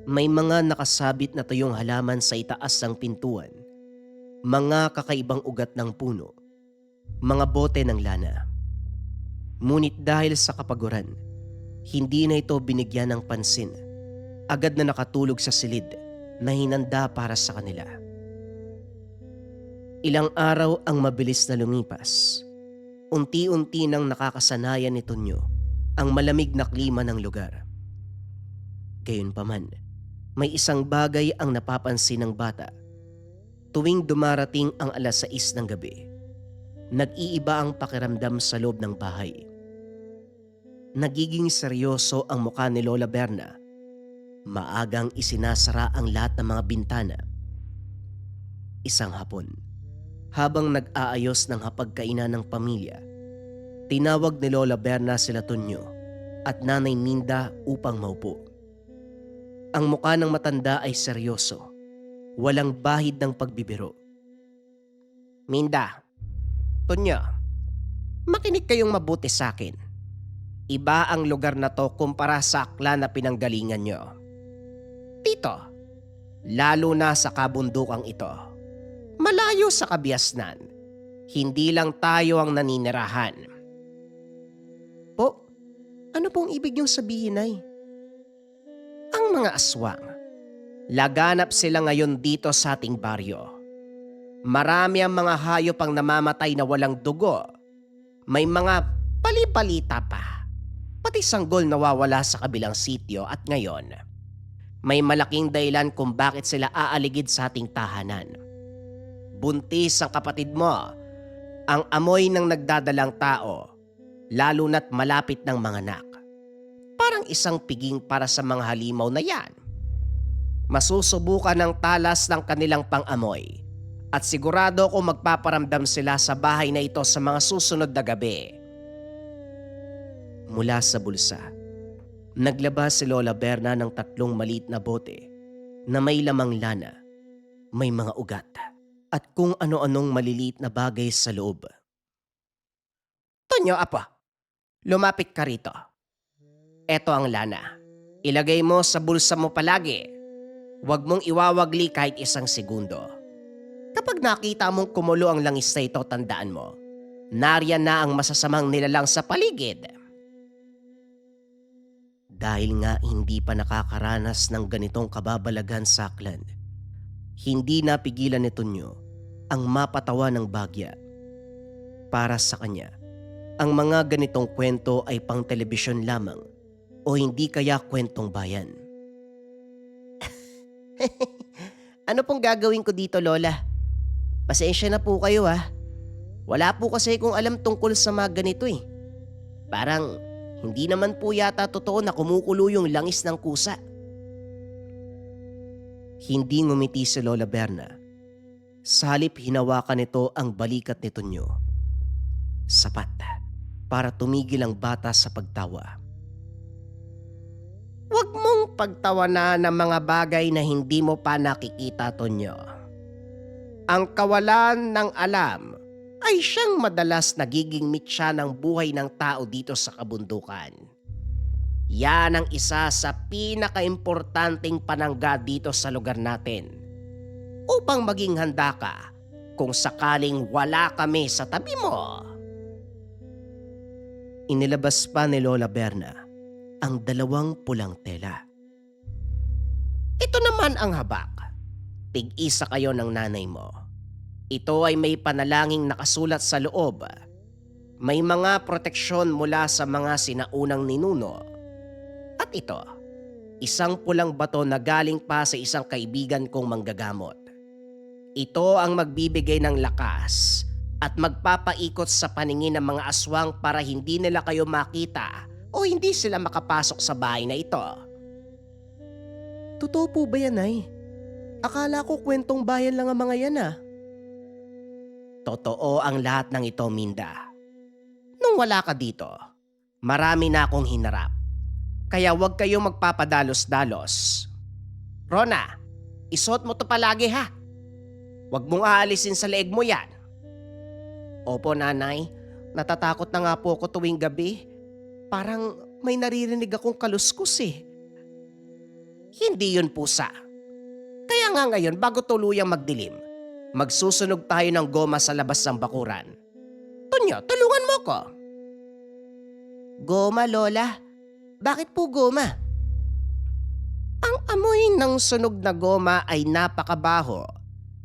May mga nakasabit na tuyong halaman sa itaas ng pintuan, mga kakaibang ugat ng puno, mga bote ng lana. Ngunit dahil sa kapaguran, hindi na ito binigyan ng pansin. Agad na nakatulog sa silid na hinanda para sa kanila. Ilang araw ang mabilis na lumipas. Unti-unti nang nakakasanayan ni Tonyo ang malamig na klima ng lugar. Gayunpaman, may isang bagay ang napapansin ng bata. Tuwing dumarating ang 6:00 ng gabi, nag-iiba ang pakiramdam sa loob ng bahay. Nagiging seryoso ang mukha ni Lola Berna. Maagang isinasara ang lahat ng mga bintana. Isang hapon, habang nag-aayos ng hapagkainan ng pamilya, tinawag ni Lola Berna sila Tonyo at Nanay Minda upang maupo. Ang mukha ng matanda ay seryoso, walang bahid ng pagbibiro. Minda, Tonyo, makinig kayong mabuti sa akin. Iba ang lugar na to kumpara sa aklan na pinanggalingan nyo. Dito, lalo na sa kabundukang ito, malayo sa kabiasnan, hindi lang tayo ang naninirahan. Po, ano pong ibig niyong sabihin, Nay? Ang mga aswang, laganap sila ngayon dito sa ating baryo. Marami ang mga hayop ang namamatay na walang dugo. May mga palipalita pa. Pati sanggol nawawala sa kabilang sityo at ngayon, may malaking dahilan kung bakit sila aaligid sa ating tahanan. Buntis ang kapatid mo, ang amoy ng nagdadalang tao, lalo na't malapit ng mga anak. Parang isang piging para sa mga halimaw na yan. Masusubukan ng talas ng kanilang pang-amoy at sigurado kung magpaparamdam sila sa bahay na ito sa mga susunod na gabi. Mula sa bulsa, naglabas si Lola Berna ng 3 maliit na bote na may lamang lana, may mga ugat at kung ano-anong maliliit na bagay sa loob. Tonyo, apo, lumapit ka rito. Eto ang lana. Ilagay mo sa bulsa mo palagi. Huwag mong iwawagli kahit isang segundo. Kapag nakita mong kumulo ang langis na ito, tandaan mo, nariyan na ang masasamang nilalang sa paligid. Dahil nga hindi pa nakakaranas ng ganitong kababalaghan sa aklan, hindi napigilan ni Tonyo ang mapatawa ng bagya. Para sa kanya, ang mga ganitong kwento ay pang telebisyon lamang o hindi kaya kwentong bayan. Ano pong gagawin ko dito, Lola? Pasensya na po kayo ha. Wala po kasi kung alam tungkol sa mga ganito eh. Parang hindi naman po yata totoo na kumukulo yung langis ng kusa. Hindi ngumiti si Lola Berna. Sa halip hinawakan nito ang balikat ni Tonyo. Sapat para tumigil ang bata sa pagtawa. Huwag mong pagtawanan ng mga bagay na hindi mo pa nakikita, Tonyo. Ang kawalan ng alam ay siyang madalas nagiging mitya ng buhay ng tao dito sa kabundukan. Yan ang isa sa pinakaimportanteng panangga dito sa lugar natin. Upang maging handa ka kung sakaling wala kami sa tabi mo. Inilabas pa ni Lola Berna ang 2 pulang tela. Ito naman ang habak. Tig-isa kayo ng nanay mo. Ito ay may panalangin nakasulat sa loob. May mga proteksyon mula sa mga sinaunang ninuno. At ito, isang pulang bato na galing pa sa isang kaibigan kong manggagamot. Ito ang magbibigay ng lakas at magpapaikot sa paningin ng mga aswang para hindi nila kayo makita o hindi sila makapasok sa bahay na ito. Totoo po ba yan, Nay? Akala ko kwentong bayan lang ang mga yan ah. Totoo ang lahat ng ito, Minda. Nung wala ka dito, marami na akong hinarap. Kaya huwag kayong magpapadalos-dalos. Rona, isuot mo to palagi ha. Huwag mong aalisin sa leeg mo yan. Opo, Nanay. Natatakot na nga po ako tuwing gabi. Parang may naririnig akong kaluskos eh. Hindi yun pusa. Kaya nga ngayon bago tuluyang magdilim, magsusunog tayo ng goma sa labas ng bakuran. Tonyo, tulungan mo ko. Goma, Lola? Bakit po goma? Ang amoy ng sunog na goma ay napakabaho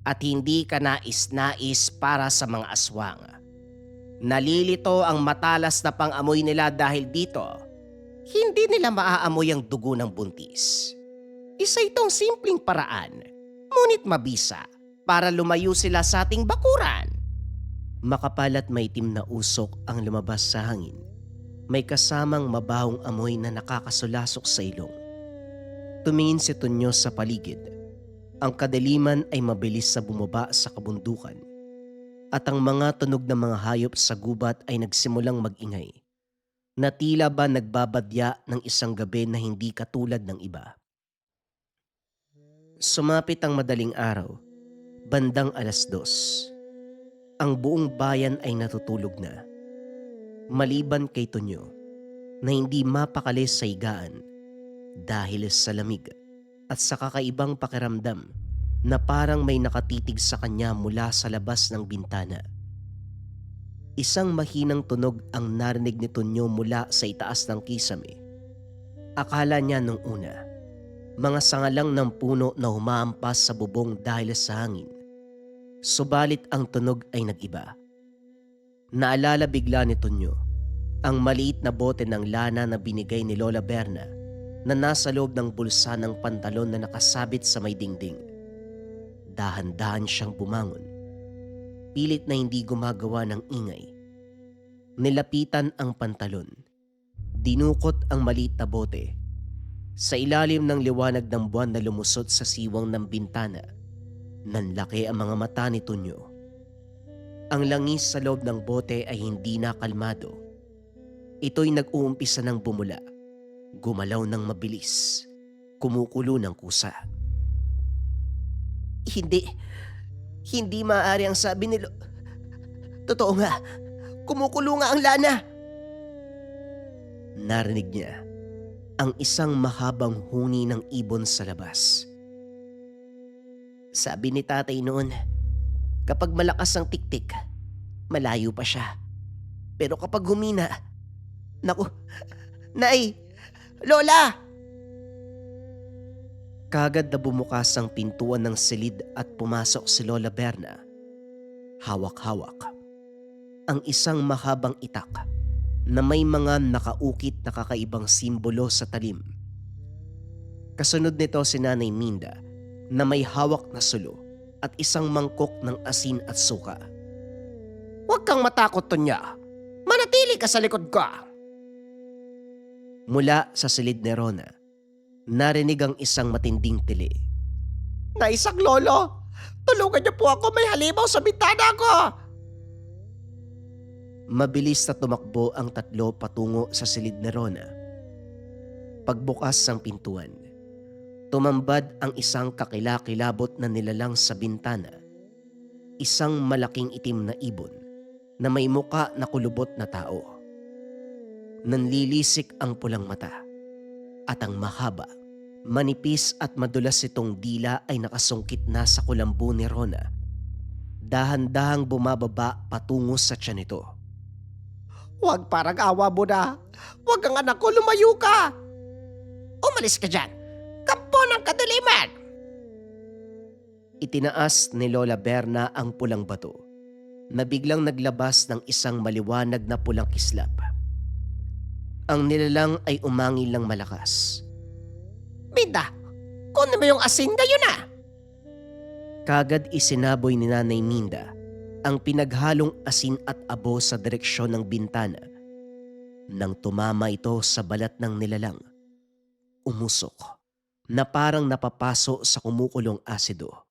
at hindi ka nais-nais para sa mga aswang. Nalilito ang matalas na pang-amoy nila dahil dito, hindi nila maaamoy ang dugo ng buntis. Isa itong simpleng paraan, ngunit mabisa para lumayo sila sa ating bakuran. Makapal at maitim na usok ang lumabas sa hangin. May kasamang mabahong amoy na nakakasulasok sa ilong. Tumingin si Tonyo sa paligid. Ang kadiliman ay mabilis sa bumaba sa kabundukan. At ang mga tunog ng mga hayop sa gubat ay nagsimulang mag-ingay, na tila ba nagbabadya ng isang gabi na hindi katulad ng iba. Sumapit ang madaling araw, bandang 2:00. Ang buong bayan ay natutulog na. Maliban kay Tonyo, na hindi mapakali sa higaan dahil sa lamig at sa kakaibang pakiramdam na parang may nakatitig sa kanya mula sa labas ng bintana. Isang mahinang tunog ang narinig ni Tonyo mula sa itaas ng kisame. Akala niya nung una, mga sanga lang ng puno na humahampas sa bubong dahil sa hangin. Subalit ang tunog ay nag-iba. Naalala bigla ni Tonyo Ang maliit na bote ng lana na binigay ni Lola Berna na nasa loob ng bulsa ng pantalon na nakasabit sa may dingding. Dahan-dahan siyang bumangon. Pilit na hindi gumagawa ng ingay. Nilapitan ang pantalon. Dinukot ang maliit na bote. Sa ilalim ng liwanag ng buwan na lumusot sa siwang ng bintana, nanlaki ang mga mata ni Tonyo. Ang langis sa loob ng bote ay hindi na kalmado. Ito'y nag-uumpisa ng bumula, gumalaw ng mabilis, kumukulo ng kusa. Hindi maaari ang sabi ni Totoo nga, kumukulo nga ang lana. Narinig niya ang isang mahabang huni ng ibon sa labas. Sabi ni tatay noon, kapag malakas ang tiktik, malayo pa siya. Pero kapag humina, naku, Nay! Lola! Kagad na bumukas ang pintuan ng silid at pumasok si Lola Berna. Hawak-hawak ang isang mahabang itak na may mga nakaukit na kakaibang simbolo sa talim. Kasunod nito si Nanay Minda na may hawak na sulo at isang mangkok ng asin at suka. Huwag kang matakot, Tonya. Manatili ka sa likod ko. Mula sa silid ni Rona, narinig ang isang matinding tili. Naisang lolo, tulungan niyo po ako, may halimaw sa bintana ko. Mabilis na tumakbo ang tatlo patungo sa silid ni Rona. Pagbukas ng pintuan, tumambad ang isang kakilakilabot na nilalang sa bintana. Isang malaking itim na ibon na may muka na kulubot na tao. Nanlilisik ang pulang mata at ang mahaba, manipis at madulas itong dila ay nakasungkit na sa kulambo ni Rona. Dahan-dahang bumababa patungo sa tiyan nito. Huwag, parang awa mo na. Huwag ang anak ko, lumayo ka. Umalis ka dyan. Kampo ng kadiliman. Itinaas ni Lola Berna ang pulang bato na biglang naglabas ng isang maliwanag na pulang kislap. Ang nilalang ay umangil ng malakas. Minda, kunin mo yung asin kayo na. Kagad isinaboy ni Nanay Minda ang pinaghalong asin at abo sa direksyon ng bintana. Nang tumama ito sa balat ng nilalang, umusok na parang napapaso sa kumukulong asido.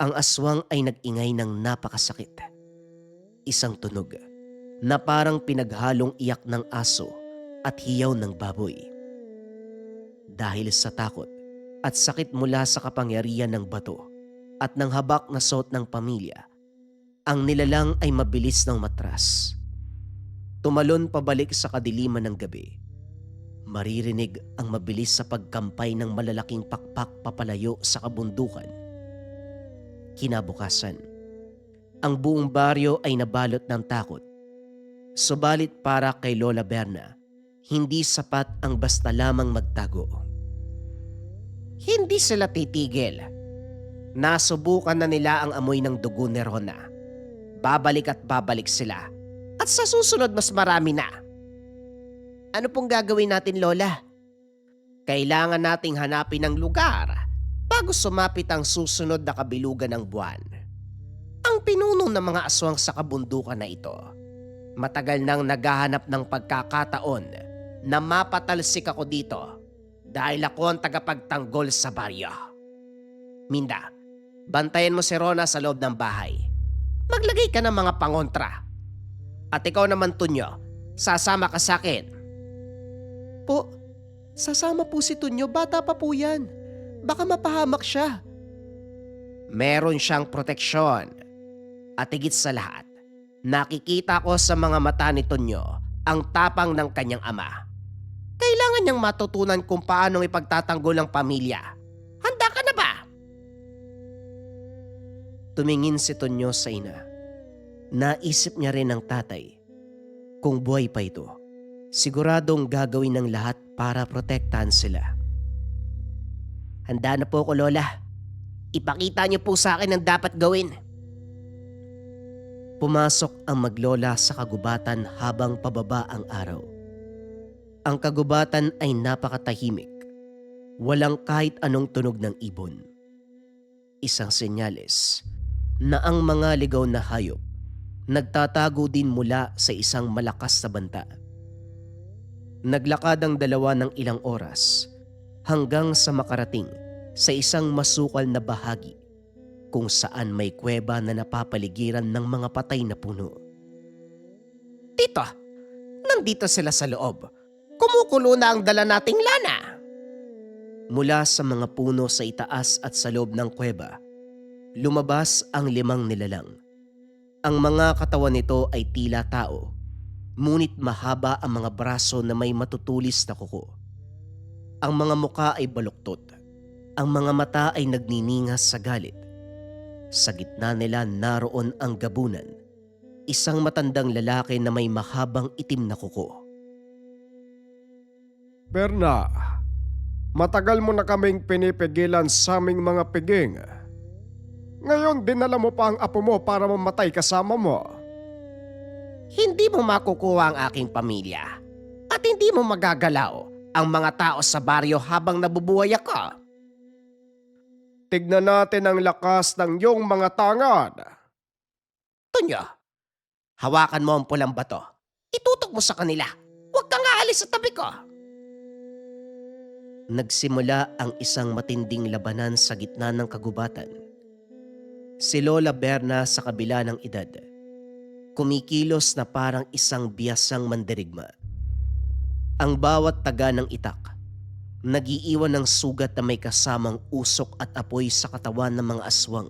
Ang aswang ay nag-ingay ng napakasakit. Isang tunog na parang pinaghalong iyak ng aso at hiyaw ng baboy. Dahil sa takot at sakit mula sa kapangyarihan ng bato at ng habak na suot ng pamilya, ang nilalang ay mabilis ng matras. Tumalon pabalik sa kadiliman ng gabi. Maririnig ang mabilis sa pagkampay ng malalaking pakpak papalayo sa kabundukan. Kinabukasan, ang buong baryo ay nabalot ng takot. Subalit para kay Lola Berna, hindi sapat ang basta lamang magtago. Hindi sila titigil. Nasubukan na nila ang amoy ng dugo ni Rona. Babalik at babalik sila. At sa susunod mas marami na. Ano pong gagawin natin, Lola? Kailangan nating hanapin ang lugar bago sumapit ang susunod na kabilugan ng buwan. Ang pinuno ng mga aswang sa kabundukan na ito, matagal nang naghahanap ng pagkakataon na mapatalsik ako dito dahil ako ang tagapagtanggol sa baryo. Minda, bantayan mo si Rona sa loob ng bahay. Maglagay ka ng mga pangontra. At ikaw naman, Tunyo, sasama ka sa akin. Po, sasama po si Tunyo, bata pa po yan. Baka mapahamak siya. Meron siyang proteksyon. At higit sa lahat, nakikita ko sa mga mata ni Tonyo ang tapang ng kanyang ama. Kailangan niyang matutunan kung paanong ipagtatanggol ang pamilya. Handa ka na ba? Tumingin si Tonyo sa ina. Naisip niya rin ang tatay. Kung buhay pa ito, siguradong gagawin ng lahat para protektahan sila. Handa na po ako, Lola. Ipakita niyo po sa akin ang dapat gawin. Pumasok ang maglola sa kagubatan habang pababa ang araw. Ang kagubatan ay napakatahimik. Walang kahit anong tunog ng ibon. Isang senyales na ang mga ligaw na hayop nagtatago din mula sa isang malakas na banta. Naglakad ang dalawa ng ilang oras hanggang sa makarating sa isang masukal na bahagi kung saan may kuweba na napapaligiran ng mga patay na puno. Tito, nandito sila sa loob. Kumukulo na ang dala nating lana. Mula sa mga puno sa itaas at sa loob ng kuweba, lumabas ang 5 nilalang. Ang mga katawan nito ay tila tao, ngunit mahaba ang mga braso na may matutulis na kuko. Ang mga muka ay baluktot. Ang mga mata ay nagniningas sa galit. Sa gitna nila naroon ang gabunan, isang matandang lalaki na may mahabang itim na kuko. Berna, matagal mo na kaming pinipigilan sa aming mga piging. Ngayon dinala mo pa ang apo mo para mamatay kasama mo. Hindi mo makukuha ang aking pamilya at hindi mo magagalaw ang mga tao sa baryo habang nabubuhay ako. Tignan natin ang lakas ng iyong mga tangan. Tunyo, hawakan mo ang pulang bato. Itutok mo sa kanila. Huwag kang aalis sa tabi ko. Nagsimula ang isang matinding labanan sa gitna ng kagubatan. Si Lola Berna sa kabila ng edad, kumikilos na parang isang biyasang mandirigma. Ang bawat taga ng itak, nagiiwan ng sugat na may kasamang usok at apoy sa katawan ng mga aswang.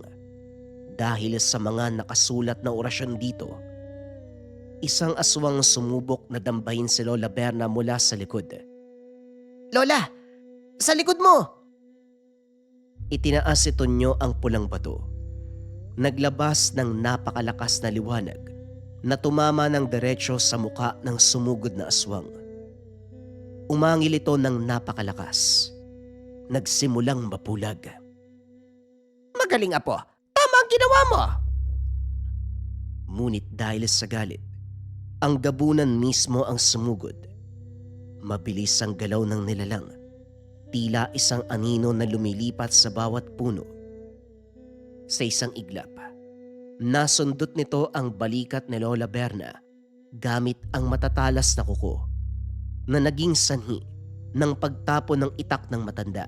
Dahil sa mga nakasulat na orasyon dito, isang aswang sumubok na dambahin si Lola Berna mula sa likod. Lola, sa likod mo! Itinaas si Tonyo ang pulang bato. Naglabas ng napakalakas na liwanag na tumama ng diretsyo sa muka ng sumugod na aswang. Umangil ito ng napakalakas. Nagsimulang mapulag. Magaling, apo! Tama ang ginawa mo! Ngunit dahil sa galit, ang gabunan mismo ang sumugod. Mabilis ang galaw ng nilalang. Tila isang anino na lumilipat sa bawat puno. Sa isang iglap, nasundot nito ang balikat ni Lola Berna gamit ang matatalas na kuko na naging sanhi ng pagtapo ng itak ng matanda.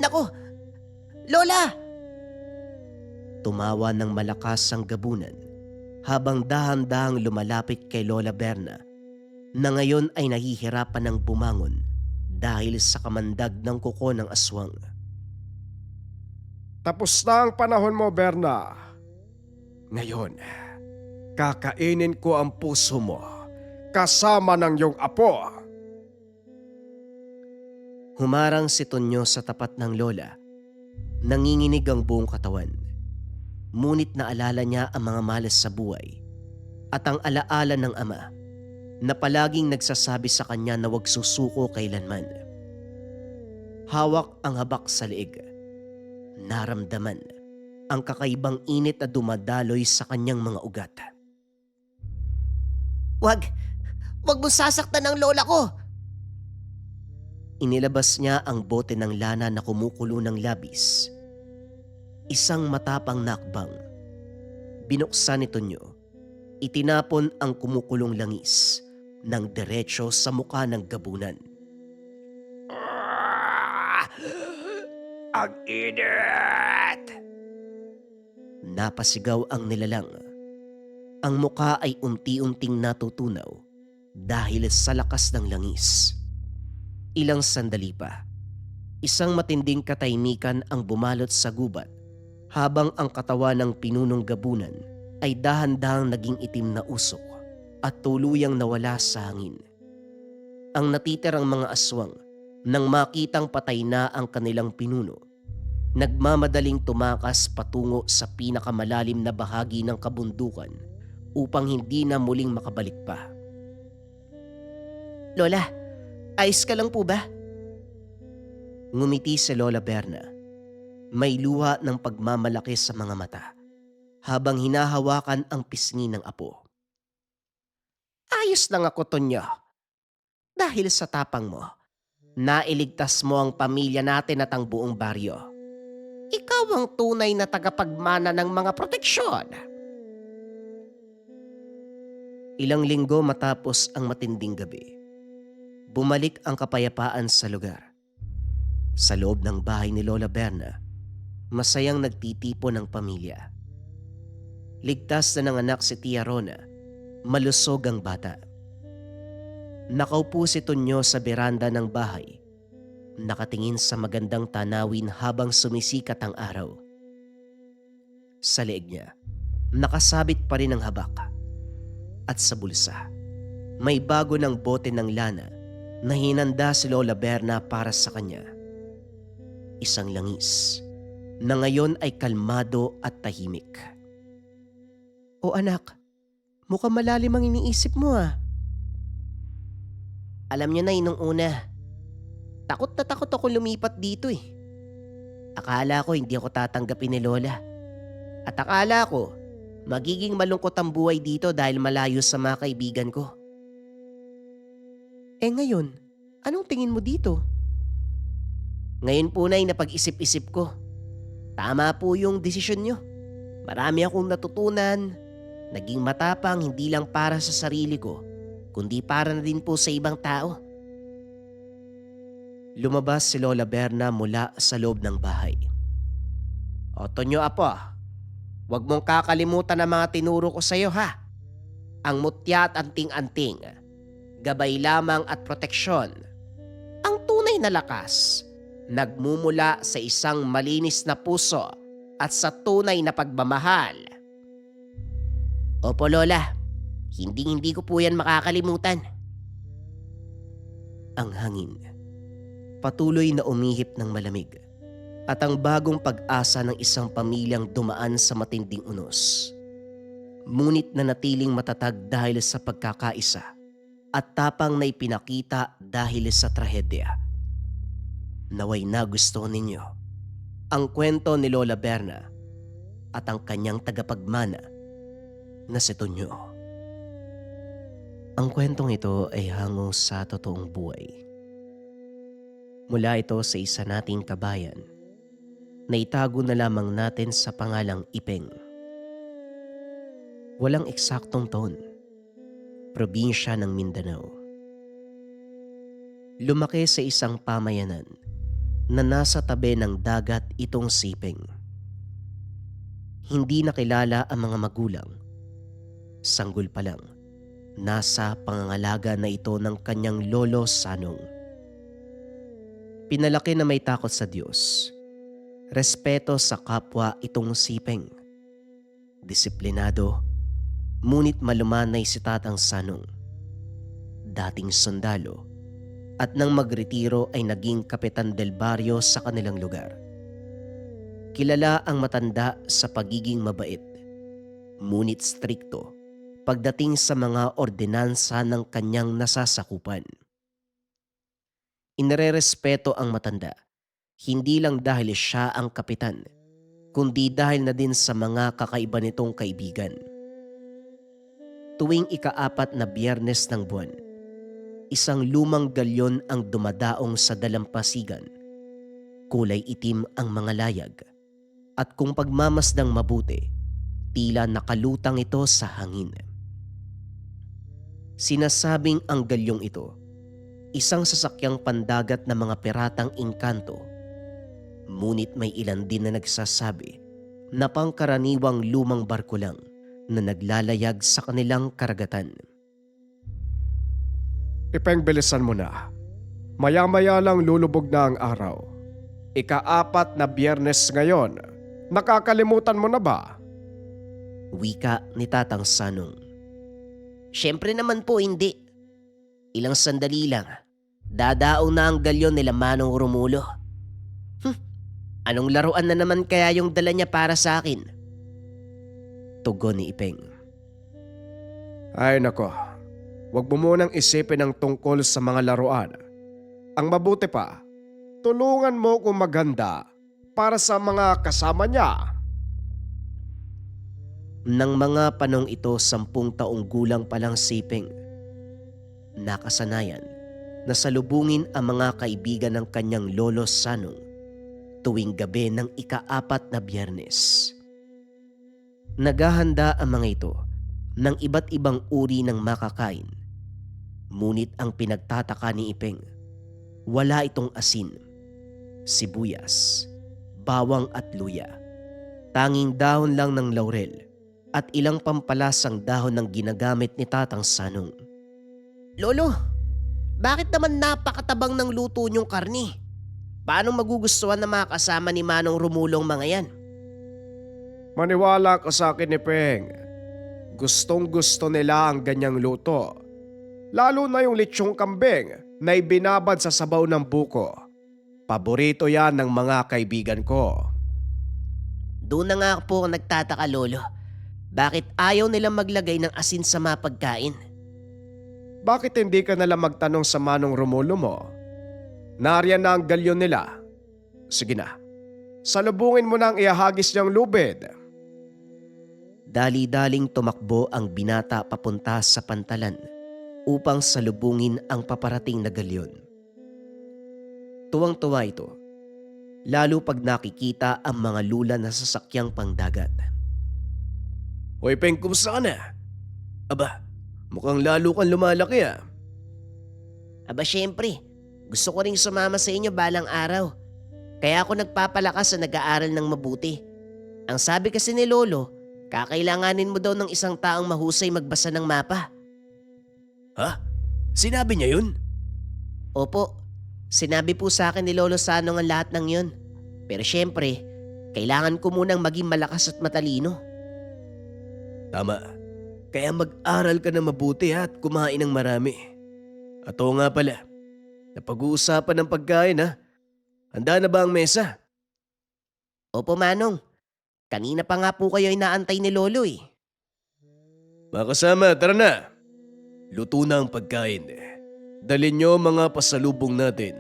Naku! Lola! Tumawa ng malakas ang gabunan habang dahan-dahang lumalapit kay Lola Berna na ngayon ay nahihirapan ng bumangon dahil sa kamandag ng kuko ng aswang. Tapos na ang panahon mo, Berna. Ngayon, kakainin ko ang puso mo kasama ng iyong apo. Humarang si Tonyo sa tapat ng lola. Nanginginig ang buong katawan. Ngunit naalala niya ang mga malas sa buhay at ang alaala ng ama na palaging nagsasabi sa kanya na huwag susuko kailanman. Hawak ang habak sa leeg. Naramdaman ang kakaibang init na dumadaloy sa kanyang mga ugat. Wag mong sasaktan ang lola ko! Inilabas niya ang bote ng lana na kumukulo ng labis. Isang matapang nakbang. Binuksan ni Tonyo. Itinapon ang kumukulong langis ng diretsyo sa mukha ng gabunan. Ang init! Napasigaw ang nilalang. Ang mukha ay unti-unting natutunaw dahil sa lakas ng langis. Ilang sandali pa, isang matinding katahimikan ang bumalot sa gubat habang ang katawan ng pinunong gabunan ay dahan-dahang naging itim na usok at tuluyang nawala sa hangin. Ang natitirang mga aswang nang makitang patay na ang kanilang pinuno, nagmamadaling tumakas patungo sa pinakamalalim na bahagi ng kabundukan upang hindi na muling makabalik pa. Lola, ayos ka lang po ba? Ngumiti si Lola Berna. May luha ng pagmamalaki sa mga mata. habang hinahawakan ang pisngi ng apo. Ayos lang ako, Tonyo. Dahil sa tapang mo, nailigtas mo ang pamilya natin at ang buong baryo. Ikaw ang tunay na tagapagmana ng mga proteksyon. Ilang linggo matapos ang matinding gabi, bumalik ang kapayapaan sa lugar. Sa loob ng bahay ni Lola Berna, masayang nagtitipon ng pamilya. Ligtas na ng anak si Tia Rona, malusog ang bata. Nakaupo si Tonyo sa beranda ng bahay, nakatingin sa magandang tanawin habang sumisikat ang araw. Sa leeg niya, nakasabit pa rin ang habak. At sa bulsa, may bago ng bote ng lana na hinanda si Lola Berna para sa kanya. Isang langis na ngayon ay kalmado at tahimik. O anak, mukhang malalim ang iniisip mo ah. Alam niyo na nung una, takot na takot ako lumipat dito eh. Akala ko hindi ako tatanggapin ni Lola. At akala ko, magiging malungkot ang buhay dito dahil malayo sa mga kaibigan ko. Eh ngayon, anong tingin mo dito? Ngayon po na napag-isip-isip ko. Tama po yung desisyon nyo. Marami akong natutunan. Naging matapang hindi lang para sa sarili ko, kundi para na din po sa ibang tao. Lumabas si Lola Berna mula sa loob ng bahay. O Tonyo apo, huwag mong kakalimutan ang mga tinuro ko sa iyo ha. Ang mutya at anting-anting, gabay lamang at proteksyon. Ang tunay na lakas, nagmumula sa isang malinis na puso at sa tunay na pagmamahal. Opo Lola, hindi ko po yan makakalimutan. Ang hangin, patuloy na umihip ng malamig. At ang bagong pag-asa ng isang pamilyang dumaan sa matinding unos. Ngunit nanatiling matatag dahil sa pagkakaisa at tapang na ipinakita dahil sa trahedya. Naway nagustuhan ninyo ang kwento ni Lola Berna at ang kanyang tagapagmana na si Tonyo. Ang kwentong ito ay hango sa totoong buhay. Mula ito sa isa nating kabayan na itago na lamang natin sa pangalang Ipeng. Walang eksaktong taon. Probinsya ng Mindanao. Lumaki sa isang pamayanan na nasa tabi ng dagat itong si Ipeng. Hindi nakilala ang mga magulang. Sanggol pa lang, nasa pangangalaga na ito ng kanyang lolo Sanong. Pinalaki na may takot sa Diyos. Respeto sa kapwa itong si Ipeng. Disiplinado, ngunit malumanay si Tatang Sanong. Dating sundalo at nang magretiro ay naging kapitan del baryo sa kanilang lugar. Kilala ang matanda sa pagiging mabait, ngunit strikto pagdating sa mga ordinansa ng kanyang nasasakupan. Inirerespeto ang matanda, hindi lang dahil siya ang kapitan, kundi dahil na din sa mga kakaiba nitong kaibigan. Tuwing ika-4 na Biyernes ng buwan, isang lumang galyon ang dumadaong sa dalampasigan. Kulay itim ang mga layag, at kung pagmamasdang mabuti, tila nakalutang ito sa hangin. Sinasabing ang galyong ito, isang sasakyang pandagat na mga piratang engkanto. Ngunit may ilan din na nagsasabi na pangkaraniwang lumang barko lang na naglalayag sa kanilang karagatan. Ipeng, bilisan mo na. Maya-maya lang lulubog na ang araw. Ika-4 na Biyernes ngayon. Nakakalimutan mo na ba? Wika ni Tatang Sanong. Siyempre naman po hindi. Ilang sandali lang, dadaong na ang galyon nila Manong Romulo. Anong laruan na naman kaya yung dala niya para sa akin? Tugon ni Ipeng. Ay nako, wag mo munang isipin ang tungkol sa mga laruan. Ang mabuti pa, tulungan mo kung maganda para sa mga kasama niya. Nang mga panong ito 10 taong gulang pa lang si Ipeng, nakasanayan na salubungin ang mga kaibigan ng kanyang lolo Sanong tuwing gabi ng ika-4 na Biyernes. Naghahanda ang mga ito ng iba't ibang uri ng makakain. Ngunit ang pinagtataka ni Ipeng, wala itong asin, sibuyas, bawang at luya. Tanging dahon lang ng laurel at ilang pampalasang dahon ng ginagamit ni Tatang Sanong. Lolo, bakit naman napakatabang ng luto niyong karni? Paano magugustuhan ng mga kasama ni Manong Rumulong mga yan? Maniwala ka sa akin, Ipeng. Gustong gusto nila ang ganyang luto. Lalo na yung lechong kambing na ibinabad sa sabaw ng buko. Paborito yan ng mga kaibigan ko. Doon na nga po ako nagtataka, Lolo. Bakit ayaw nilang maglagay ng asin sa mga pagkain? Bakit hindi ka nalang magtanong sa Manong Romulo mo? Nariyan na ang galyon nila. Sige na, salubungin mo na ang ihahagis niyang lubid. Dali-daling tumakbo ang binata papunta sa pantalan upang salubungin ang paparating na galyon. Tuwang-tuwa ito, lalo pag nakikita ang mga lula na sasakyang pangdagat. Hoy Peng, kumusta ka na? Aba, mukhang lalo kang lumalaki ah. Aba syempre, gusto ko ring sumama sa inyo balang araw. Kaya ako nagpapalakas sa nag-aaral ng mabuti. Ang sabi kasi ni Lolo, kakailanganin mo daw ng isang taong mahusay magbasa ng mapa. Ha? Sinabi niya yun? Opo, sinabi po sa akin ni Lolo Sanong ang lahat ng yun. Pero syempre, kailangan ko munang maging malakas at matalino. Tama. Kaya mag-aral ka na mabuti at kumain ng marami. At oo nga pala, napag-uusapan ng pagkain ha. Handa na ba ang mesa? Opo Manong, kanina pa nga po kayo inaantay ni Lolo eh. Mga kasama, tara na. Luto na ang pagkain. Dalhin niyo mga pasalubong natin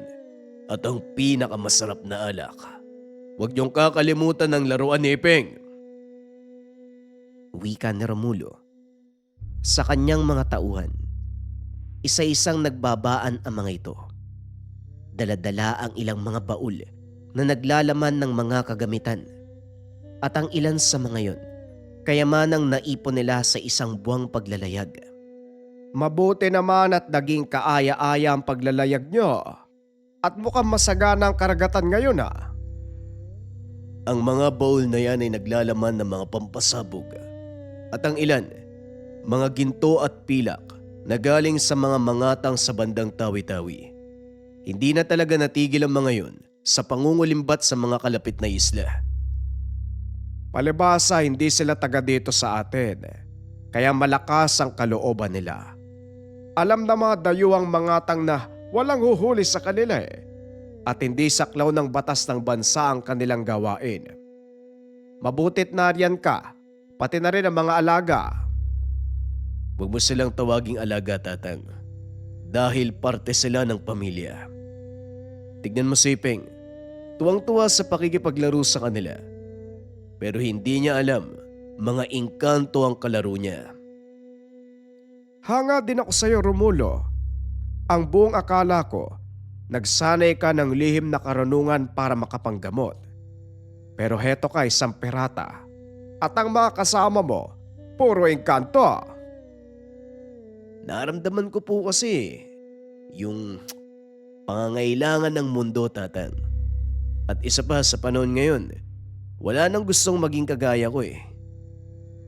at ang pinakamasarap na alak. Huwag niyong kakalimutan ng laruan ni Ipeng. Wika ni Romulo. Sa kanyang mga tauhan, isa-isang nagbabaan ang mga ito. Daladala ang ilang mga baul na naglalaman ng mga kagamitan. At ang ilan sa mga yon, kayamanang naipon nila sa isang buwang paglalayag. Mabuti naman at naging kaaya-aya ang paglalayag nyo. At mukhang masagana ang karagatan ngayon ah. Ang mga baul na yan ay naglalaman ng mga pampasabog. At ang ilan, mga ginto at pilak na galing sa mga mangatang sa bandang Tawi-Tawi. Hindi na talaga natigil ang mga yon sa pangungulimbat sa mga kalapit na isla. Palibasa hindi sila taga dito sa atin, kaya malakas ang kalooban nila. Alam na mga dayuang mangatang na walang huhuli sa kanila at hindi saklaw ng batas ng bansa ang kanilang gawain. Mabutit nariyan ka, pati na rin ang mga alaga. Huwag mo silang tawaging alaga, Tatang, dahil parte sila ng pamilya. Tignan mo si Ipeng, tuwang-tuwa sa pakikipaglaro sa kanila. Pero hindi niya alam, mga engkanto ang kalaro niya. Hanga din ako sa iyo, Romulo. Ang buong akala ko, nagsanay ka ng lihim na karunungan para makapanggamot. Pero heto ka isang pirata. At ang mga kasama mo, puro engkanto. Naramdaman ko po kasi yung pangangailangan ng mundo, Tatang. At isa pa sa panahon ngayon, wala nang gustong maging kagaya ko eh.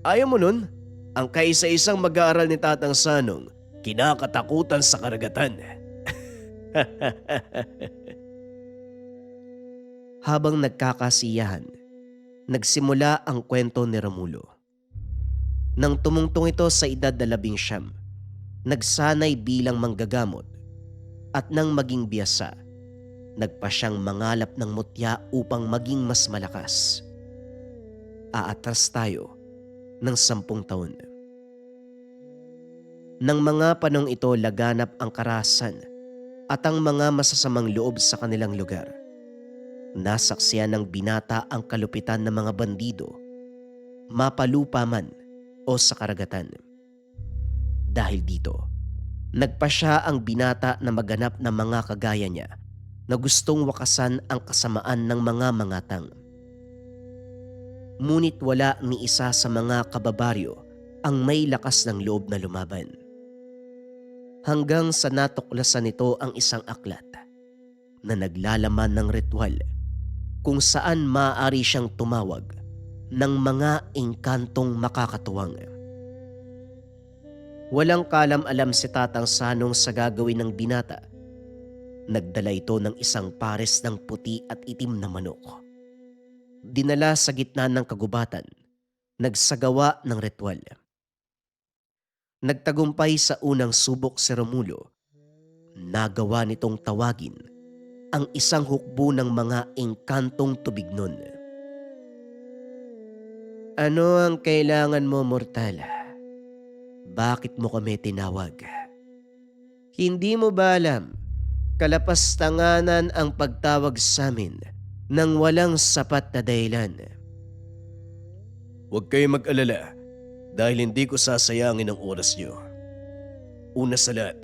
Ayaw mo nun? Ang kaisa-isang mag-aaral ni Tatang Sanong, kinakatakutan sa karagatan. Habang nagkakasiyahan, nagsimula ang kwento ni Romulo. Nang tumungtong ito sa edad na 19, nagsanay bilang manggagamot at nang maging biyasa, nagpa siyang mangalap ng mutya upang maging mas malakas. Aatras tayo ng 10 taon. Nang mga panong ito laganap ang karahasan at ang mga masasamang loob sa kanilang lugar, nasaksiyan ng binata ang kalupitan ng mga bandido, mapalupa man o sa karagatan. Dahil dito, nagpa siya ang binata na maganap na mga kagaya niya na gustong wakasan ang kasamaan ng mga mangatang. Ngunit wala ni isa sa mga kababaryo ang may lakas ng loob na lumaban. Hanggang sa natuklasan nito ang isang aklat na naglalaman ng ritual kung saan maaari siyang tumawag ng mga engkantong makakatuwang. Walang kalam-alam si Tatang Sanong sa gagawin ng binata. Nagdala ito ng isang pares ng puti at itim na manok. Dinala sa gitna ng kagubatan, nagsagawa ng ritual. Nagtagumpay sa unang subok si Romulo. Nagawa nitong tawagin ang isang hukbo ng mga engkantong tubig nun. Ano ang kailangan mo, mortal? Bakit mo kami tinawag? Hindi mo ba alam, kalapastanganan ang pagtawag sa amin nang walang sapat na dahilan? Huwag kayong mag-alala dahil hindi ko sasayangin ang oras niyo. Una sa lahat,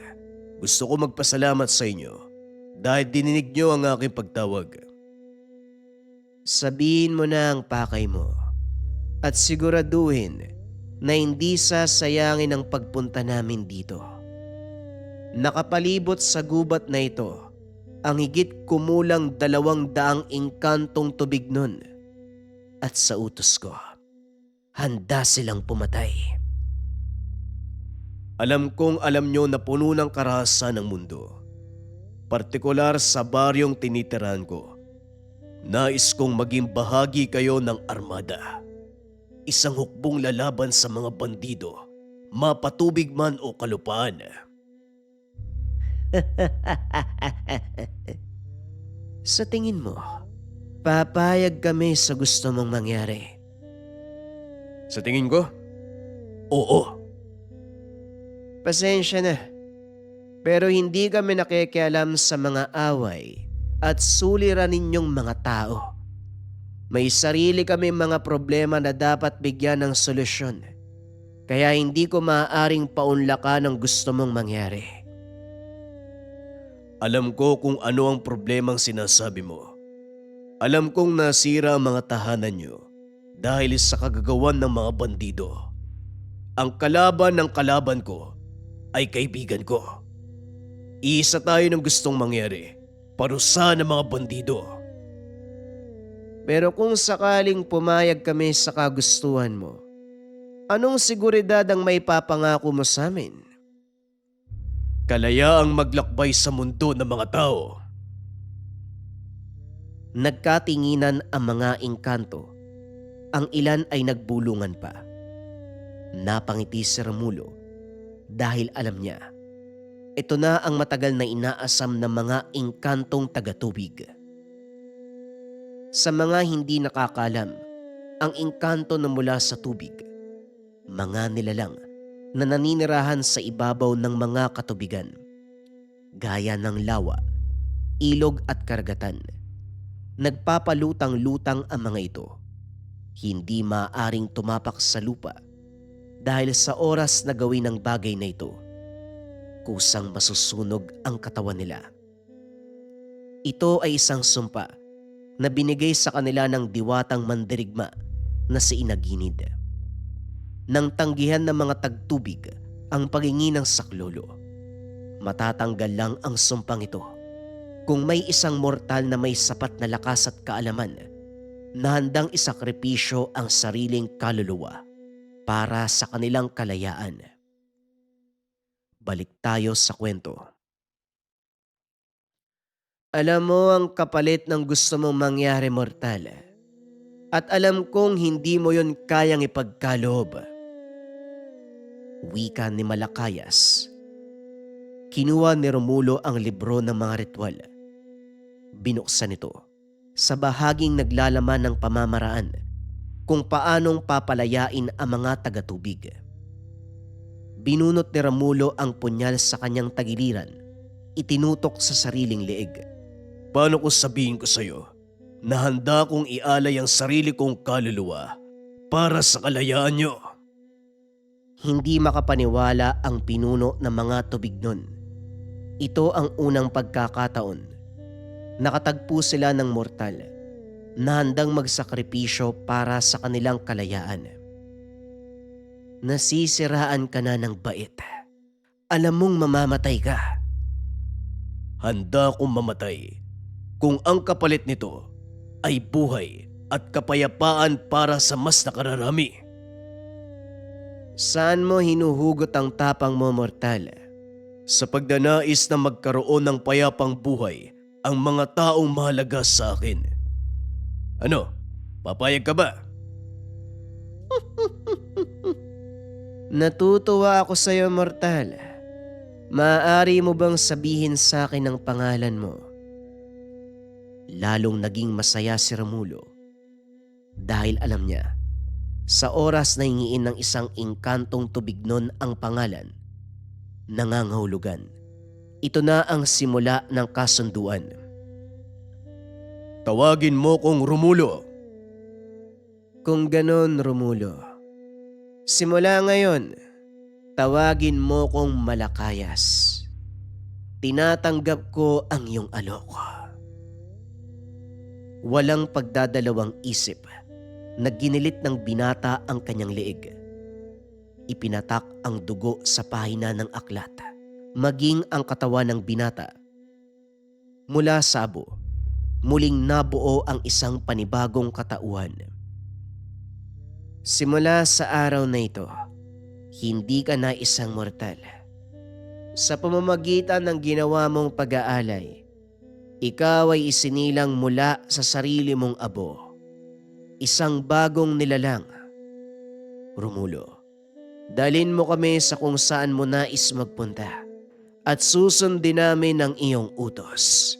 gusto ko magpasalamat sa inyo dahil dininig niyo ang aking pagtawag. Sabihin mo na ang pakay mo at siguraduhin na hindi sasayangin ang pagpunta namin dito. Nakapalibot sa gubat na ito ang higit kumulang 200 engkantong tubig nun. At sa utos ko, handa silang pumatay. Alam kong alam niyo na puno ng karahasan ng mundo. Partikular sa baryong tinitirahan ko. Nais kong maging bahagi kayo ng armada. Isang hukbong lalaban sa mga bandido, mapatubig man o kalupaan. Sa tingin mo, papayag kami sa gusto mong mangyari? Sa tingin ko, oo. Pasensya na, pero hindi kami nakikialam sa mga away at suliranin ninyong mga tao. May sarili kami mga problema na dapat bigyan ng solusyon. Kaya hindi ko maaaring paunlakan ang gusto mong mangyari. Alam ko kung ano ang problemang sinasabi mo. Alam kong nasira ang mga tahanan niyo dahil sa kagagawan ng mga bandido. Ang kalaban ng kalaban ko ay kaibigan ko. Isa tayo ng gustong mangyari, parusa ng mga bandido. Pero kung sakaling pumayag kami sa kagustuhan mo, anong seguridad ang may papangako mo sa amin? Kalayaang maglakbay sa mundo ng mga tao. Nagkatinginan ang mga engkanto. Ang ilan ay nagbulungan pa. Napangiti si Romulo dahil alam niya, ito na ang matagal na inaasam ng mga engkantong tagatubig. Sa mga hindi nakakalam, ang engkanto na mula sa tubig, mga nilalang na naninirahan sa ibabaw ng mga katubigan, gaya ng lawa, ilog at karagatan. Nagpapalutang-lutang ang mga ito. Hindi maaaring tumapak sa lupa dahil sa oras na gawin ang bagay na ito, kusang masusunog ang katawan nila. Ito ay isang sumpa na binigay sa kanila ng diwatang mandirigma na si Inaginid. Nang tanggihan ng mga tagtubig ang paghingi ng saklolo, matatanggal lang ang sumpang ito kung may isang mortal na may sapat na lakas at kaalaman na handang isakripisyo ang sariling kaluluwa para sa kanilang kalayaan. Balik tayo sa kwento. Alam mo ang kapalit ng gusto mong mangyari, mortal. At alam kong hindi mo yon kayang ipagkaloob. Wika ni Malakayas. Kinuha ni Romulo ang libro ng mga ritual. Binuksan ito sa bahaging naglalaman ng pamamaraan kung paanong papalayain ang mga tagatubig. Binunot ni Romulo ang punyal sa kanyang tagiliran, itinutok sa sariling leeg. Paano ko sabihin ko sa'yo na handa kong ialay ang sarili kong kaluluwa para sa kalayaan niyo? Hindi makapaniwala ang pinuno ng mga tubignon. Ito ang unang pagkakataon. Nakatagpo sila ng mortal na handang magsakripisyo para sa kanilang kalayaan. Nasisiraan ka na ng bait. Alam mong mamamatay ka. Handa akong mamatay kung ang kapalit nito ay buhay at kapayapaan para sa mas nakararami. Saan mo hinuhugot ang tapang mo, mortal? Sa pagdanais na magkaroon ng payapang buhay ang mga taong mahalaga sa akin. Ano, papayag ka ba? Natutuwa ako sa iyo, mortal. Maaari mo bang sabihin sa akin ang pangalan mo? Lalong naging masaya si Romulo dahil alam niya, sa oras na hingiin ng isang engkantong tubignon ang pangalan, nangangahulugan. Ito na ang simula ng kasunduan. Tawagin mo kong Romulo. Kung ganon, Romulo, simula ngayon, tawagin mo kong Malakayas. Tinatanggap ko ang iyong alok. Walang pagdadalawang isip na ginilit ng binata ang kanyang leeg. Ipinatak ang dugo sa pahina ng aklat, maging ang katawan ng binata. Mula sa abo, muling nabuo ang isang panibagong katauhan. Simula sa araw na ito, hindi ka na isang mortal. Sa pamamagitan ng ginawa mong pag-aalay, ikaw ay isinilang mula sa sarili mong abo. Isang bagong nilalang. Romulo, dalhin mo kami sa kung saan mo nais magpunta at susundin namin ang iyong utos.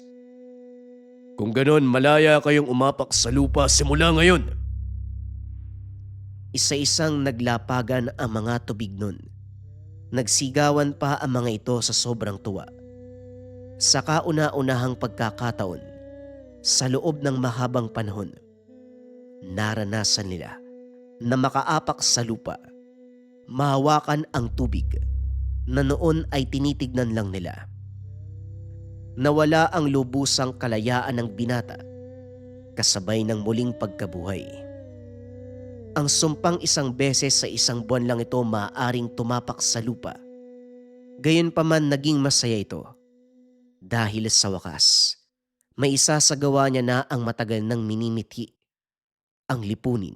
Kung ganon, malaya kayong umapak sa lupa simula ngayon. Isa-isang naglapagan ang mga tubignon. Nagsigawan pa ang mga ito sa sobrang tuwa. Sa kauna-unahang pagkakataon, sa loob ng mahabang panahon, naranasan nila na makaapak sa lupa, mahawakan ang tubig na noon ay tinitignan lang nila. Nawala ang lubusang kalayaan ng binata kasabay ng muling pagkabuhay. Ang sumpang isang beses sa isang buwan lang ito maaaring tumapak sa lupa. Gayunpaman naging masaya ito dahil sa wakas, may isasagawa niya na ang matagal nang minimithi, ang lipunin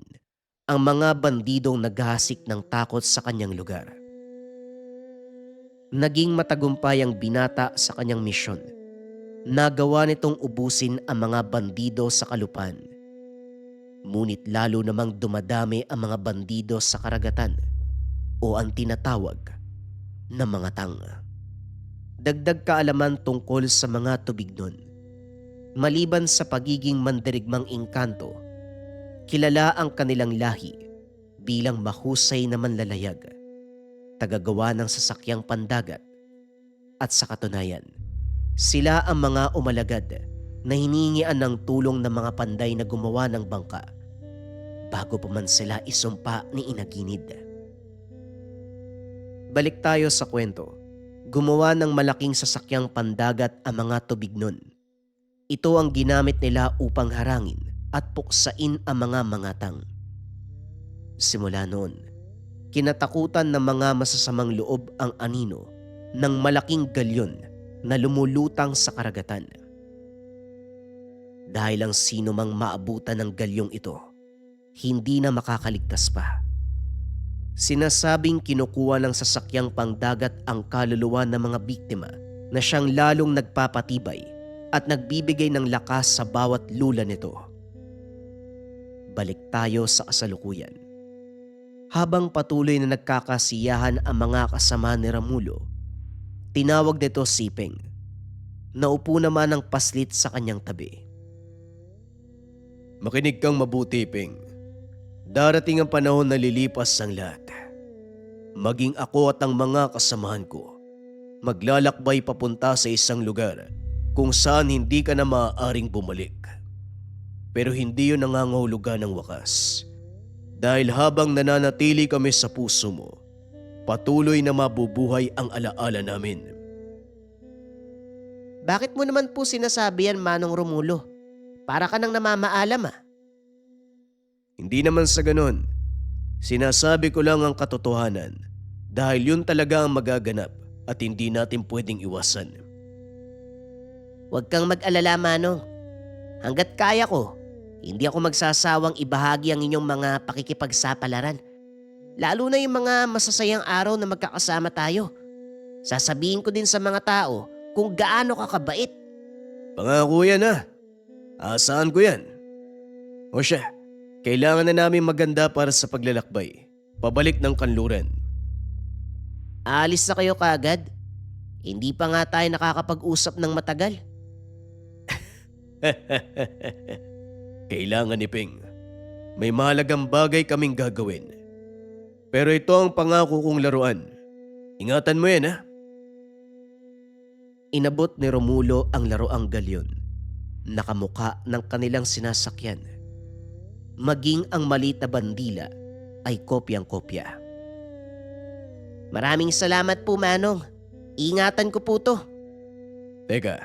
ang mga bandidong naghahasik ng takot sa kanyang lugar. Naging matagumpay ang binata sa kanyang misyon. Nagawa nitong ubusin ang mga bandido sa kalupaan. Ngunit lalo namang dumadami ang mga bandido sa karagatan o ang tinatawag na mga tanga. Dagdag kaalaman tungkol sa mga tubignon. Maliban sa pagiging mandirigmang engkanto, kilala ang kanilang lahi bilang mahusay na manlalayag, tagagawa ng sasakyang pandagat, at sa katunayan, sila ang mga umalagad na hiningian ng tulong ng mga panday na gumawa ng bangka bago pa man sila isumpa ni Inaginid. Balik tayo sa kwento. Gumawa ng malaking sasakyang pandagat ang mga tubignon. Ito ang ginamit nila upang harangin at puksain ang mga mangatang. Simula noon, kinatakutan ng mga masasamang loob ang anino ng malaking galyon na lumulutang sa karagatan. Dahil ang sino mang maabutan ng galyong ito, hindi na makakaligtas pa. Sinasabing kinukuha ng sasakyang pangdagat ang kaluluwa ng mga biktima na siyang lalong nagpapatibay at nagbibigay ng lakas sa bawat lula nito. Balik tayo sa kasalukuyan. Habang patuloy na nagkakasiyahan ang mga kasama ni Romulo, tinawag nito si Ping. Naupo naman ang paslit sa kanyang tabi. Makinig kang mabuti, Ping. Darating ang panahon na lilipas ang lahat. Maging ako at ang mga kasamahan ko, maglalakbay papunta sa isang lugar kung saan hindi ka na maaaring bumalik. Pero hindi yun nangangahulugan ng wakas. Dahil habang nananatili kami sa puso mo, patuloy na mabubuhay ang alaala namin. Bakit mo naman po sinasabi yan, Manong Romulo? Para ka nang namamaalam ah. Hindi naman sa ganon. Sinasabi ko lang ang katotohanan dahil yun talaga ang magaganap at hindi natin pwedeng iwasan. Huwag kang mag-alala, Manong. Hanggat kaya ko, hindi ako magsasawang ibahagi ang inyong mga pakikipagsapalaran. Lalo na yung mga masasayang araw na magkakasama tayo. Sasabihin ko din sa mga tao kung gaano ka kabait. Pangako yan ha. Asahan ko yan. O siya, kailangan na namin maganda para sa paglalakbay. Pabalik ng kanluran. Aalis na kayo kaagad? Hindi pa nga tayo nakakapag-usap ng matagal. Kailangan ni Ping. May mahalagang bagay kaming gagawin. Pero ito ang pangako kong laruan. Ingatan mo yan ha. Inabot ni Romulo ang laroang galyon. Nakamuka ng kanilang sinasakyan. Maging ang maliit na bandila ay kopyang-kopya. Maraming salamat po, Manong. Ingatan ko po to. Teka,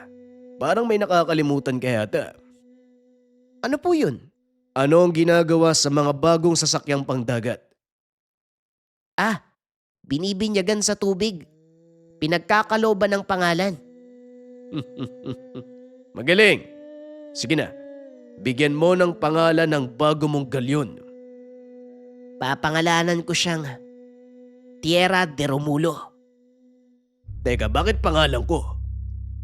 parang may nakakalimutan ka yata. Ano po yun? Ano ang ginagawa sa mga bagong sasakyang pangdagat? Ah, binibinyagan sa tubig. Pinagkakaloban ng pangalan. Magaling! Sige na, bigyan mo ng pangalan ng bago mong galyon. Papangalanan ko siyang Tierra de Romulo. Teka, bakit pangalan ko?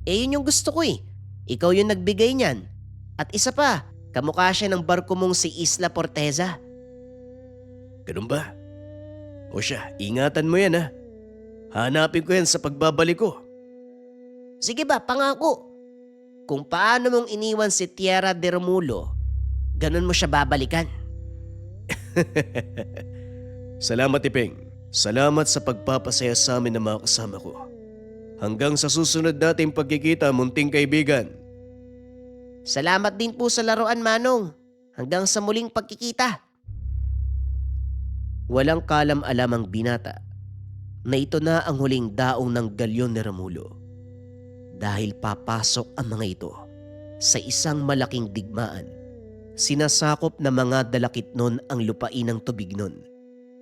Yun yung gusto ko eh. Ikaw yung nagbigay niyan. At isa pa, kamukha siya ng barko mong si Isla Porteza. Ganun ba? O siya, ingatan mo yan ha. Hanapin ko yan sa pagbabalik ko. Sige ba, pangako. Kung paano mong iniwan si Tierra de Romulo, ganun mo siya babalikan. Salamat Ipeng. Salamat sa pagpapasaya sa amin ng mga kasama ko. Hanggang sa susunod nating pagkikita, munting kaibigan. Salamat din po sa laruan, Manong. Hanggang sa muling pagkikita. Walang kalam-alam ang binata na ito na ang huling daong ng galyon ni Romulo. Dahil papasok ang mga ito sa isang malaking digmaan. Sinasakop na mga dalakitnon ang lupain ng tubig nun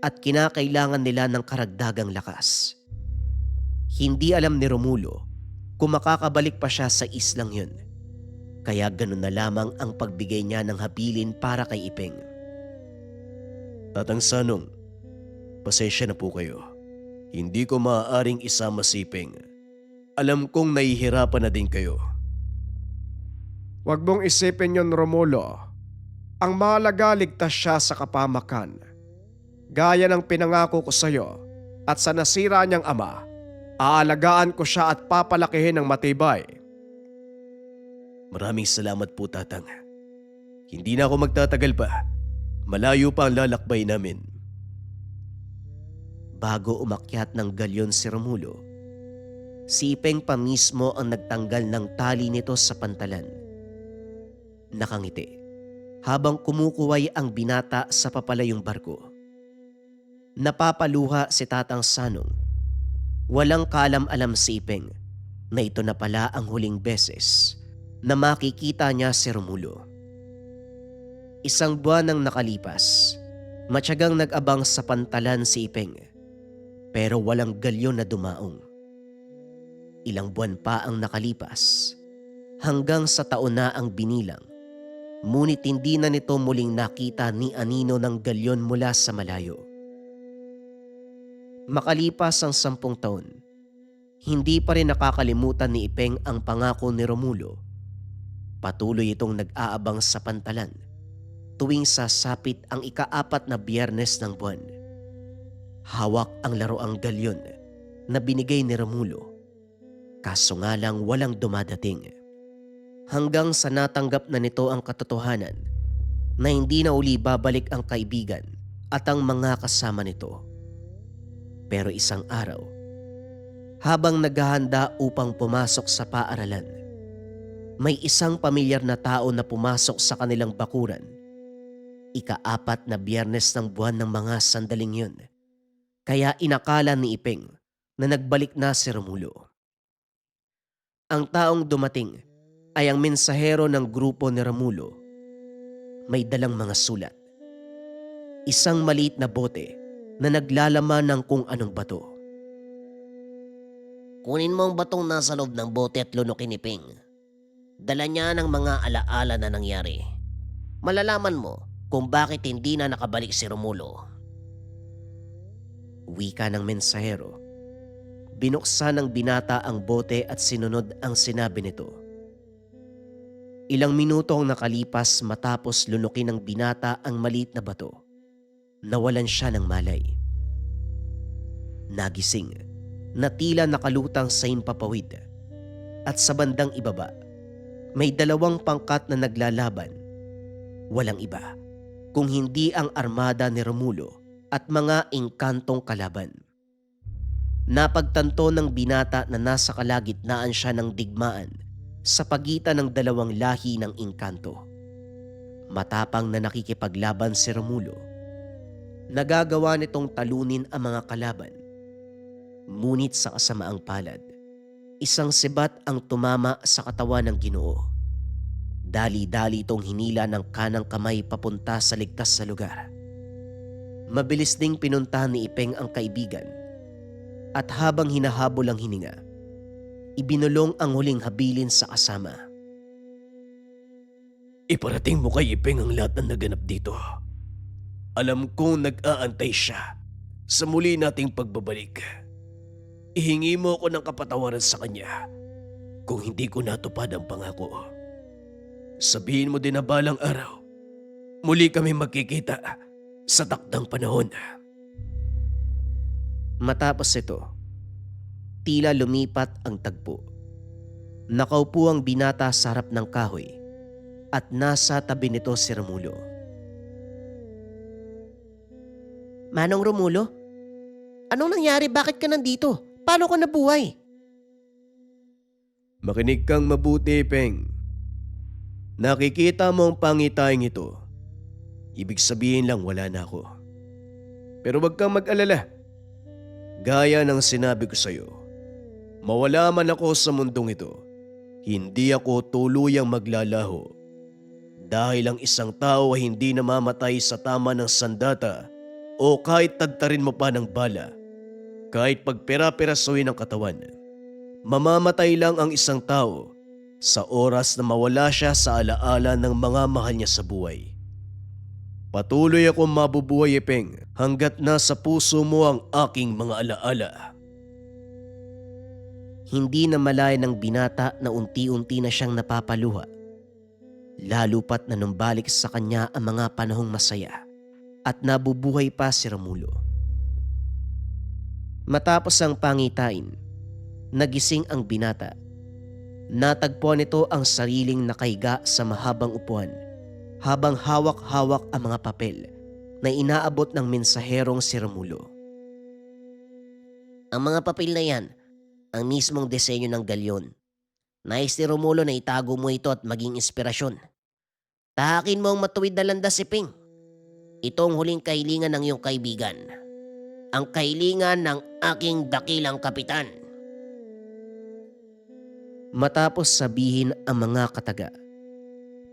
at kinakailangan nila ng karagdagang lakas. Hindi alam ni Romulo kung makakabalik pa siya sa islang yun. Kaya ganun na lamang ang pagbigay niya ng habilin para kay Ipeng. Tatang Sanong, pasensya na po kayo. Hindi ko maaaring isama si Ipeng. Alam kong nahihirapan na din kayo. Huwag mong isipin yon, Romulo. Ang mahalaga, ligtas siya sa kapamakan. Gaya ng pinangako ko sa iyo at sa nasira niyang ama, aalagaan ko siya at papalakihin ng matibay. Maraming salamat po, Tatang. Hindi na ako magtatagal pa. Malayo pa ang lalakbay namin. Bago umakyat ng galyon si Romulo, si Ipeng pa mismo ang nagtanggal ng tali nito sa pantalan. Nakangiti habang kumukuway ang binata sa papalayong barko. Napapaluha si Tatang Sanong. Walang kalam-alam si Ipeng na ito na pala ang huling beses na makikita niya si Romulo. Isang buwan nang nakalipas, matyagang nag-abang sa pantalan si Ipeng, pero walang galyon na dumaong. Ilang buwan pa ang nakalipas, hanggang sa taon na ang binilang, ngunit hindi na nito muling nakita ni anino ng galyon mula sa malayo. Makalipas ang 10 taon, hindi pa rin nakakalimutan ni Ipeng ang pangako ni Romulo. Patuloy itong nag-aabang sa pantalan tuwing sasapit ang ika-4 na biyernes ng buwan. Hawak ang laroang galyon na binigay ni Romulo. Kaso nga lang walang dumadating. Hanggang sa natanggap na nito ang katotohanan na hindi na uli babalik ang kaibigan at ang mga kasama nito. Pero isang araw, habang naghahanda upang pumasok sa paaralan, may isang pamilyar na tao na pumasok sa kanilang bakuran. Ika-4 na biyernes ng buwan ng mga sandaling yun. Kaya inakala ni Ipeng na nagbalik na si Romulo. Ang taong dumating ay ang mensahero ng grupo ni Romulo. May dalang mga sulat. Isang maliit na bote na naglalaman ng kung anong bato. Kunin mo ang batong nasa loob ng bote at lunukin ni Ping. Dala niya ng mga alaala na nangyari. Malalaman mo kung bakit hindi na nakabalik si Romulo. Wika ng mensahero. Binuksan ng binata ang bote at sinunod ang sinabi nito. Ilang minuto ang nakalipas matapos lunukin ng binata ang maliit na bato. Nawalan siya ng malay. Nagising na tila nakalutang sa himpapawid. At sa bandang ibaba, may dalawang pangkat na naglalaban. Walang iba kung hindi ang armada ni Romulo at mga engkantong kalaban. Napagtanto ng binata na nasa kalagitnaan siya ng digmaan sa pagitan ng dalawang lahi ng engkanto. Matapang na nakikipaglaban si Romulo. Nagagawa nitong talunin ang mga kalaban. Ngunit sa kasamaang palad, isang sibat ang tumama sa katawan ng Ginoo. Dali-dali itong hinila ng kanang kamay papunta sa ligtas na lugar. Mabilis ding pinuntahan ni Ipeng ang kaibigan at habang hinahabol ang hininga, ibinulong ang huling habilin sa kasama. Iparating mo kay Ipeng ang lahat ng naganap dito. Alam kong nag-aantay siya sa muli nating pagbabalik. Ihingi mo ako ng kapatawaran sa kanya kung hindi ko natupad ang pangako. Sabihin mo din na balang araw, muli kami magkikita sa takdang panahon. Matapos ito, tila lumipat ang tagpo. Nakaupo ang binata sa harap ng kahoy at nasa tabi nito si Romulo. Manong Romulo? Anong nangyari? Bakit ka nandito? Paano ka nabuhay? Makinig kang mabuti, Peng. Nakikita mo ang pangitayang ito. Ibig sabihin lang wala na ako. Pero wag kang mag-alala. Gaya ng sinabi ko sa'yo, mawala man ako sa mundong ito, hindi ako tuluyang maglalaho. Dahil ang isang tao ay hindi namamatay sa tama ng sandata o kahit tagtarin mo pa ng bala, kahit pagpera-perasuhin ang katawan. Mamamatay lang ang isang tao sa oras na mawala siya sa alaala ng mga mahal niya sa buhay. Patuloy akong mabubuhay, Ipeng, hanggat nasa puso mo ang aking mga alaala. Hindi na malaya ng binata na unti-unti na siyang napapaluha. Lalo pat na numbalik sa kanya ang mga panahong masaya at nabubuhay pa si Romulo. Matapos ang pangitain, nagising ang binata. Natagpuan nito ang sariling nakahiga sa mahabang upuan habang hawak-hawak ang mga papel na inaabot ng mensaherong si Romulo. Ang mga papel na yan, ang mismong disenyo ng galyon. Nais ni Romulo na itago mo ito at maging inspirasyon. Tahakin mo ang matuwid na landas, si Ping. Ito ang huling kahilingan ng iyong kaibigan. Ang kahilingan ng aking dakilang kapitan. Matapos sabihin ang mga kataga,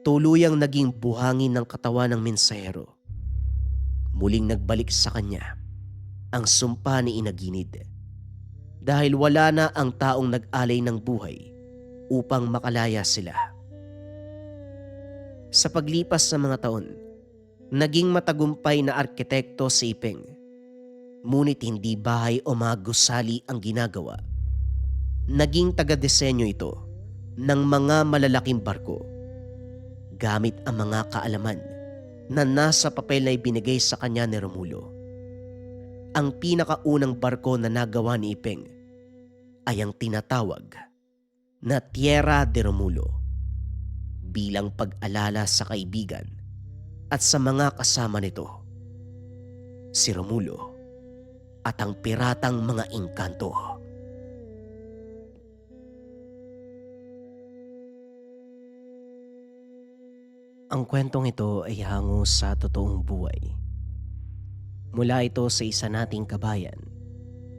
tuluyang naging buhangin ng katawan ng mensahero. Muling nagbalik sa kanya ang sumpa ni Inaginid. Dahil wala na ang taong nag-alay ng buhay upang makalaya sila. Sa paglipas ng mga taon, naging matagumpay na arkitekto si Ipeng. Ngunit hindi bahay o mga gusali ang ginagawa. Naging taga-disenyo ito ng mga malalaking barko gamit ang mga kaalaman na nasa papel na ibinigay sa kanya ni Romulo. Ang pinakaunang barko na nagawa ni Ipeng ay ang tinatawag na Tierra de Romulo bilang pag-alala sa kaibigan at sa mga kasama nito, si Romulo at ang piratang mga engkanto. Ang kwentong ito ay hango sa totoong buhay. Mula ito sa isa nating kabayan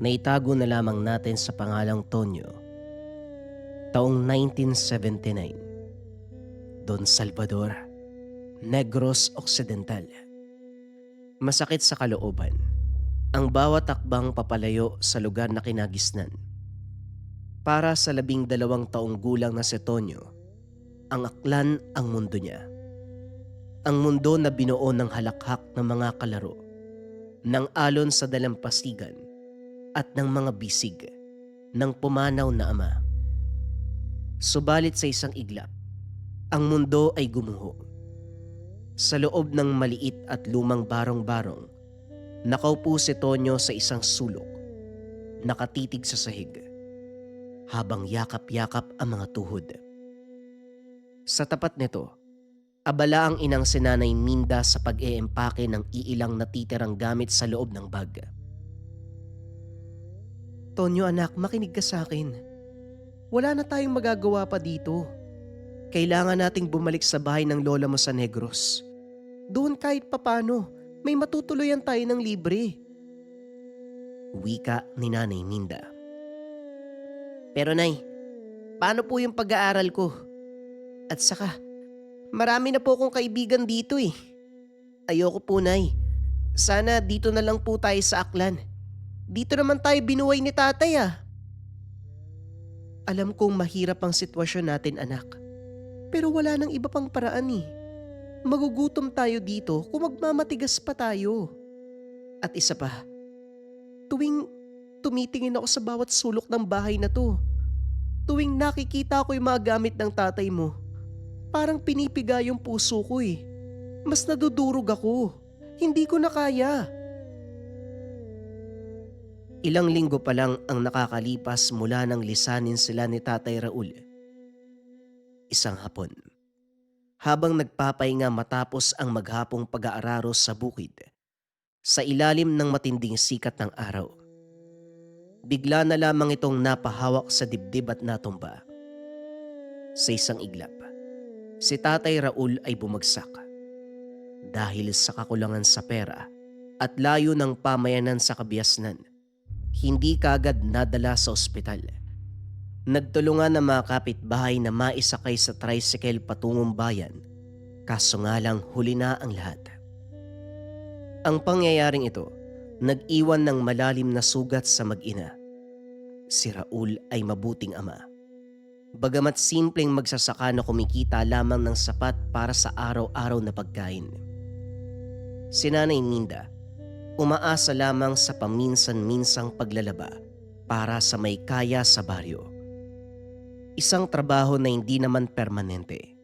na itago na lamang natin sa pangalang Tonyo. Taong 1979, Don Salvador, Negros Occidental. Masakit sa kalooban ang bawat takbang papalayo sa lugar na kinagisnan. Para sa 12 taong gulang na si Tonyo, ang Aklan ang mundo niya. Ang mundo na binuo ng halakhak ng mga kalaro, ng alon sa dalampasigan at ng mga bisig ng pumanaw na ama. Subalit sa isang iglap, ang mundo ay gumuho. Sa loob ng maliit at lumang barong-barong, nakaupo si Tonyo sa isang sulok, nakatitig sa sahig, habang yakap-yakap ang mga tuhod. Sa tapat nito, abala ang inang si Nanay Minda sa pag-eempake ng iilang natitirang gamit sa loob ng bag. Tonyo anak, makinig ka sa akin. Wala na tayong magagawa pa dito. Kailangan nating bumalik sa bahay ng lola mo sa Negros. Doon kahit papano, may matutuloyan tayo ng libre. Wika ni Nanay Minda. Pero Nay, paano po yung pag-aaral ko? At saka, marami na po akong kaibigan dito eh. Ayoko po, Nay. Sana dito na lang po tayo sa Aklan. Dito naman tayo binuhay ni tatay ah. Alam kong mahirap ang sitwasyon natin anak. Pero wala nang iba pang paraan eh. Magugutom tayo dito kung magmamatigas pa tayo. At isa pa, tuwing tumitingin ako sa bawat sulok ng bahay na to, tuwing nakikita ko yung mga gamit ng tatay mo, parang pinipiga yung puso ko eh. Mas nadudurog ako. Hindi ko na kaya. Ilang linggo pa lang ang nakakalipas mula nang lisanin sila ni Tatay Raul. Isang hapon, habang nagpapahinga matapos ang maghapong pag-aararos sa bukid, sa ilalim ng matinding sikat ng araw, bigla na lamang itong napahawak sa dibdib at natumba. Sa isang iglap, si Tatay Raul ay bumagsak. Dahil sa kakulangan sa pera at layo ng pamayanan sa kabiasnan, hindi kaagad nadala sa ospital. Nagtulungan ng mga kapitbahay na maisakay sa tricycle patungong bayan, kaso nga lang huli na ang lahat. Ang pangyayaring ito, nag-iwan ng malalim na sugat sa mag-ina. Si Raul ay mabuting ama. Bagamat simpleng magsasaka na kumikita lamang ng sapat para sa araw-araw na pagkain. Si Nanay Minda, umaasa lamang sa paminsan-minsang paglalaba para sa may kaya sa baryo. Isang trabaho na hindi naman permanente.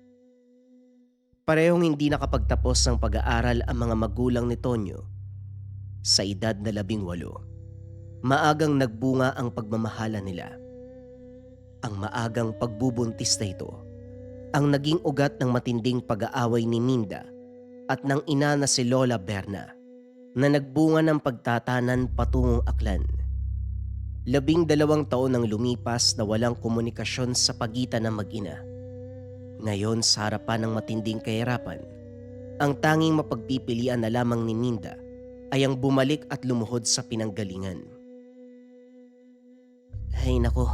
Parehong hindi nakapagtapos ng pag-aaral ang mga magulang ni Tonyo. Sa edad na 18, maagang nagbunga ang pagmamahala nila. Ang maagang pagbubuntis na ito, ang naging ugat ng matinding pag-aaway ni Minda at ng ina na si Lola Berna, na nagbunga ng pagtatanan patungong Aklan. 12 taon ang lumipas na walang komunikasyon sa pagitan ng mag-ina. Ngayon sa harapan ng matinding kahirapan, ang tanging mapagpipilian na lamang ni Minda ay ang bumalik at lumuhod sa pinanggalingan. Ay nako,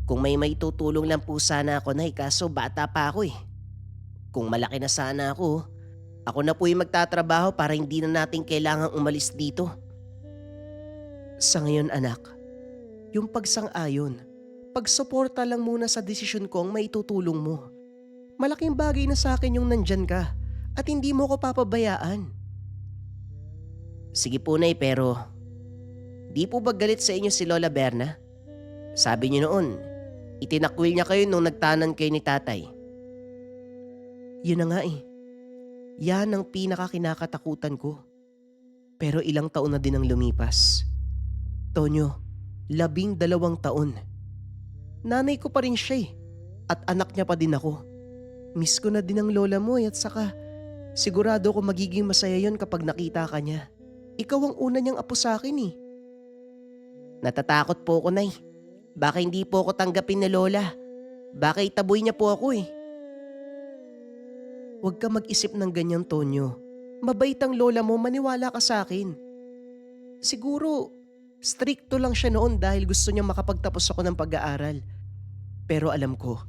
kung may maitutulong lang po sana ako Nay, kaso bata pa ako eh. Kung malaki na sana ako na po yung magtatrabaho para hindi na natin kailangang umalis dito. Sa ngayon anak, yung pagsang-ayon, pagsuporta lang muna sa desisyon ko ang maitutulong mo. Malaking bagay na sa akin yung nandyan ka at hindi mo ko papabayaan. Sige po Nay, pero di po ba galit sa inyo si Lola Berna? Sabi niyo noon, itinakwil niya kayo nung nagtanan kayo ni tatay. Yun na nga eh. Yan ang pinakakinakatakutan ko. Pero ilang taon na din ang lumipas. Tonyo, 12 taon. Nanay ko pa rin siya eh. At anak niya pa din ako. Miss ko na din ang lola mo at saka sigurado ko magiging masaya yon kapag nakita ka niya. Ikaw ang una niyang apo sa akin eh. Natatakot po ako Nay. Baka hindi po ako tanggapin ni lola. Baka itaboy niya po ako eh. Huwag ka mag-isip ng ganyan, Tonyo. Mabait ang lola mo, maniwala ka sa akin. Siguro, strikto lang siya noon dahil gusto niya makapagtapos ako ng pag-aaral. Pero alam ko,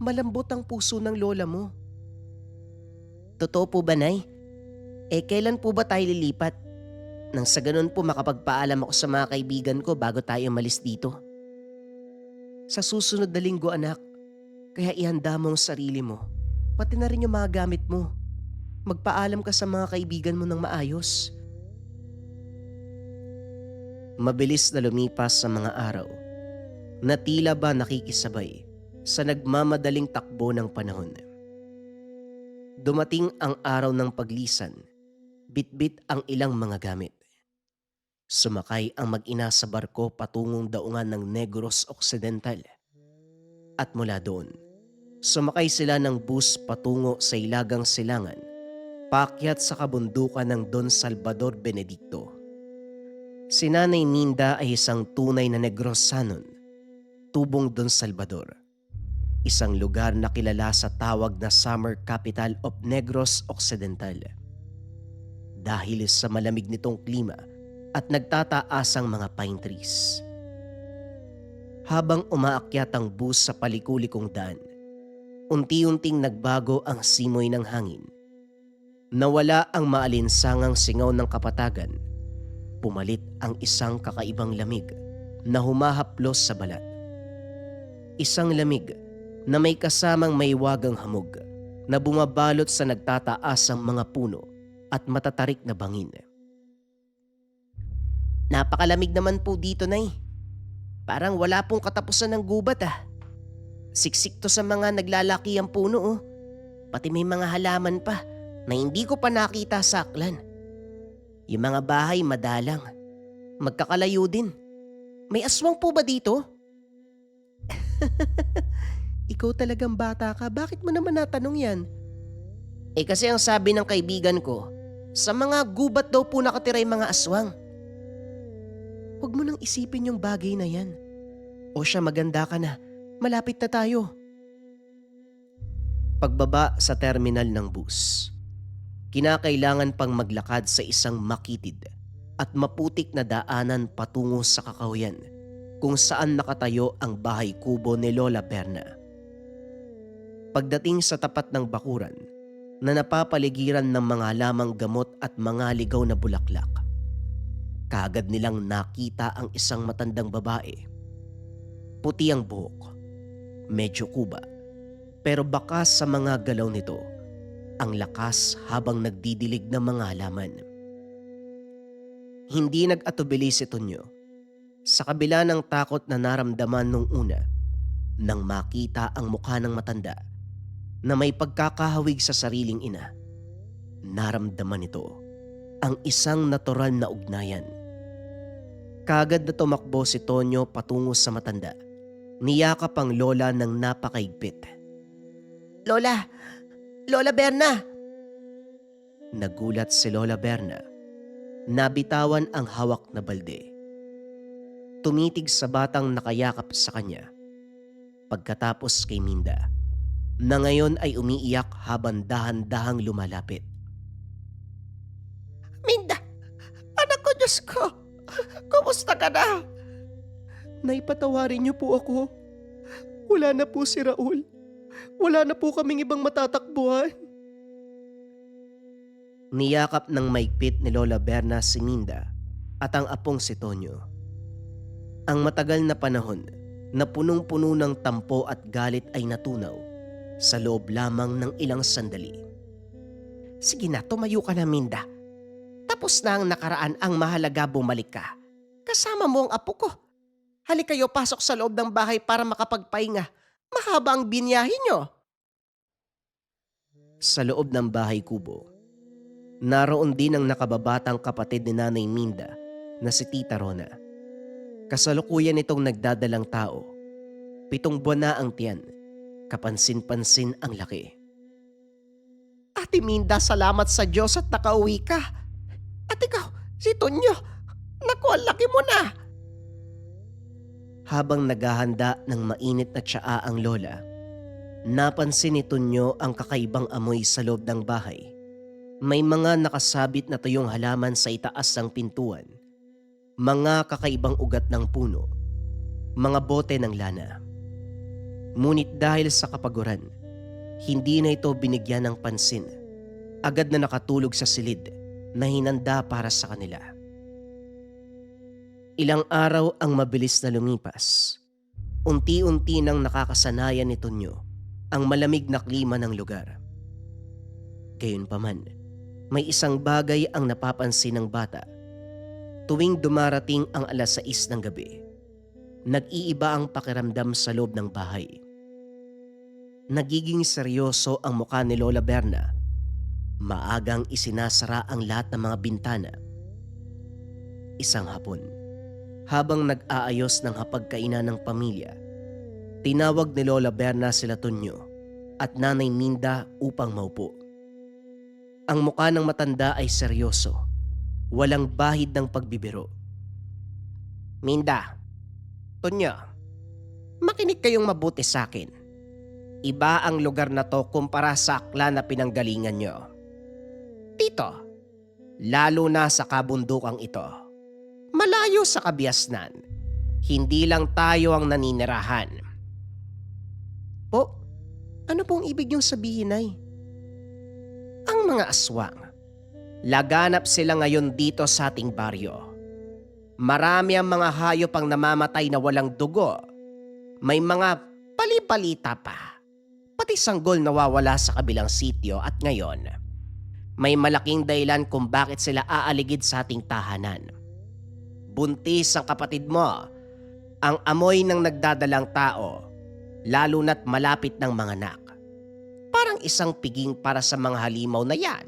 malambot ang puso ng lola mo. Totoo po ba, Nay? Kailan po ba tayo lilipat? Nang sa ganun po makapagpaalam ako sa mga kaibigan ko bago tayo malis dito. Sa susunod na linggo, anak. Kaya ihanda mo ang sarili mo. Pati na rin yung mga gamit mo. Magpaalam ka sa mga kaibigan mo ng maayos. Mabilis na lumipas sa mga araw na tila ba nakikisabay sa nagmamadaling takbo ng panahon. Dumating ang araw ng paglisan, bitbit ang ilang mga gamit. Sumakay ang mag-ina sa barko patungong daungan ng Negros Occidental. At mula doon, sumakay sila ng bus patungo sa Ilagang Silangan, paakyat sa kabundukan ng Don Salvador Benedicto. Si Nanay Minda ay isang tunay na Negrosanon, tubong Don Salvador. Isang lugar na kilala sa tawag na summer capital of Negros Occidental. Dahil sa malamig nitong klima at nagtataasang mga pine trees. Habang umaakyat ang bus sa palikulikong daan, unti-unting nagbago ang simoy ng hangin. Nawala ang maalinsangang singaw ng kapatagan. Pumalit ang isang kakaibang lamig na humahaplos sa balat. Isang lamig na may kasamang maiwagang hamog na bumabalot sa nagtataasang mga puno at matatarik na bangin. Napakalamig naman po dito, Nay. Parang wala pong katapusan ng gubat Siksik to sa mga naglalaki ang puno Pati may mga halaman pa na hindi ko pa nakita sa aklan. Yung mga bahay madalang. Magkakalayo din. May aswang po ba dito? Ikaw talagang bata ka, bakit mo naman natanong yan? Kasi ang sabi ng kaibigan ko, sa mga gubat daw po nakatira yung mga aswang. Huwag mo nang isipin yung bagay na yan. O siya, maganda ka na. Malapit na tayo. Pagbaba sa terminal ng bus, kinakailangan pang maglakad sa isang makitid at maputik na daanan patungo sa Kakahuyan kung saan nakatayo ang bahay kubo ni Lola Berna. Pagdating sa tapat ng bakuran na napapaligiran ng mga lamang gamot at mga ligaw na bulaklak, kaagad nilang nakita ang isang matandang babae. Puti ang buhok, medyo kuba, pero bakas sa mga galaw nito ang lakas habang nagdidilig ng mga halaman. Hindi nag-atubili si Tonyo sa kabila ng takot na naramdaman nung una nang makita ang mukha ng matanda na may pagkakahawig sa sariling ina. Naramdaman nito ang isang natural na ugnayan. Kaagad na tumakbo si Tonyo patungo sa matanda. Niyakap ang lola ng napakaigpit. Lola! Lola Berna! Nagulat si Lola Berna. Nabitawan ang hawak na balde. Tumitig sa batang nakayakap sa kanya. Pagkatapos kay Minda, na ngayon ay umiiyak habang dahan-dahang lumalapit. Minda! Anak ko, Diyos ko! Kumusta ka na? Naipatawarin niyo po ako. Wala na po si Raul. Wala na po kaming ibang matatakbuhan. Niyakap ng maigpit ni Lola Berna si Minda at ang apong si Tonyo. Ang matagal na panahon na punong-puno ng tampo at galit ay natunaw sa loob lamang ng ilang sandali. Sige na, tumayo ka na, Minda. Tapos na ang nakaraan, ang mahalaga bumalik ka. Kasama mo ang apo ko. Halik kayo, pasok sa loob ng bahay para makapagpahinga. Mahaba ang binyahe nyo. Sa loob ng bahay kubo, naroon din ang nakababatang kapatid ni Nanay Minda na si Tita Rona. Kasalukuyan itong nagdadalang tao. 7 buwan na ang tiyan. Kapansin-pansin ang laki. Ate Minda, salamat sa Diyos at nakauwi ka. At ikaw, si Tonyo, naku, ang laki mo na. Habang naghahanda ng mainit na tsaa ang lola, napansin ni Tonyo ang kakaibang amoy sa loob ng bahay. May mga nakasabit na tuyong halaman sa itaas ng pintuan mga kakaibang ugat ng puno, mga bote ng lana. Ngunit dahil sa kapaguran, hindi na ito binigyan ng pansin. Agad na nakatulog sa silid na hinanda para sa kanila. Ilang araw ang mabilis na lumipas. Unti-unti nang nakakasanayan ni Tonyo ang malamig na klima ng lugar. Gayunpaman, may isang bagay ang napapansin ng bata. Tuwing dumarating ang 6:00 ng gabi, nag-iiba ang pakiramdam sa loob ng bahay. Nagiging seryoso ang mukha ni Lola Berna. Maagang isinasara ang lahat ng mga bintana. Isang hapon, habang nag-aayos ng hapagkainan ng pamilya, tinawag ni Lola Berna sila Tonyo at Nanay Minda upang maupo. Ang mukha ng matanda ay seryoso, walang bahid ng pagbibiro. Minda, Tonyo, makinig kayong mabuti sa akin. Iba ang lugar na to kumpara sa aklan na pinanggalingan nyo. Dito, lalo na sa kabundukang ito, malayo sa kabiasnan, hindi lang tayo ang naninirahan. Po, ano pong ibig niyong sabihin, Nay? Ang mga aswang, laganap sila ngayon dito sa ating baryo. Marami ang mga hayop ang namamatay na walang dugo. May mga palipalita pa. Pati sanggol nawawala sa kabilang sityo at ngayon, may malaking dahilan kung bakit sila aaligid sa ating tahanan. Buntis ang kapatid mo, ang amoy ng nagdadalang tao, lalo na't malapit ng mga anak. Parang isang piging para sa mga halimaw na yan.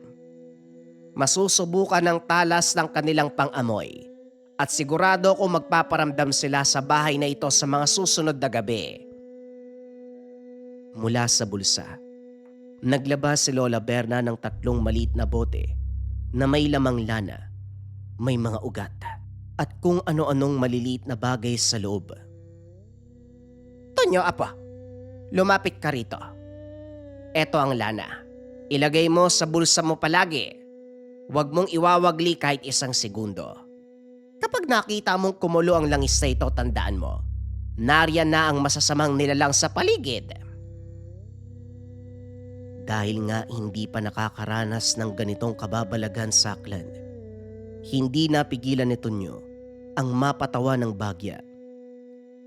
Masusubukan ng talas ng kanilang pang-amoy at sigurado kung magpaparamdam sila sa bahay na ito sa mga susunod na gabi. Mula sa bulsa, naglabas si Lola Berna ng 3 maliit na bote na may lamang lana, may mga ugat at kung ano-anong maliliit na bagay sa loob. Tonyo, apo, lumapit ka rito. Eto ang lana. Ilagay mo sa bulsa mo palagi. Huwag mong iwawagli kahit isang segundo. Kapag nakita mong kumulo ang langis na ito, tandaan mo, nariyan na ang masasamang nilalang sa paligid. Dahil nga hindi pa nakakaranas ng ganitong kababalaghan sa aklan, hindi napigilan ni Tonyo ang mapatawa ng bagya.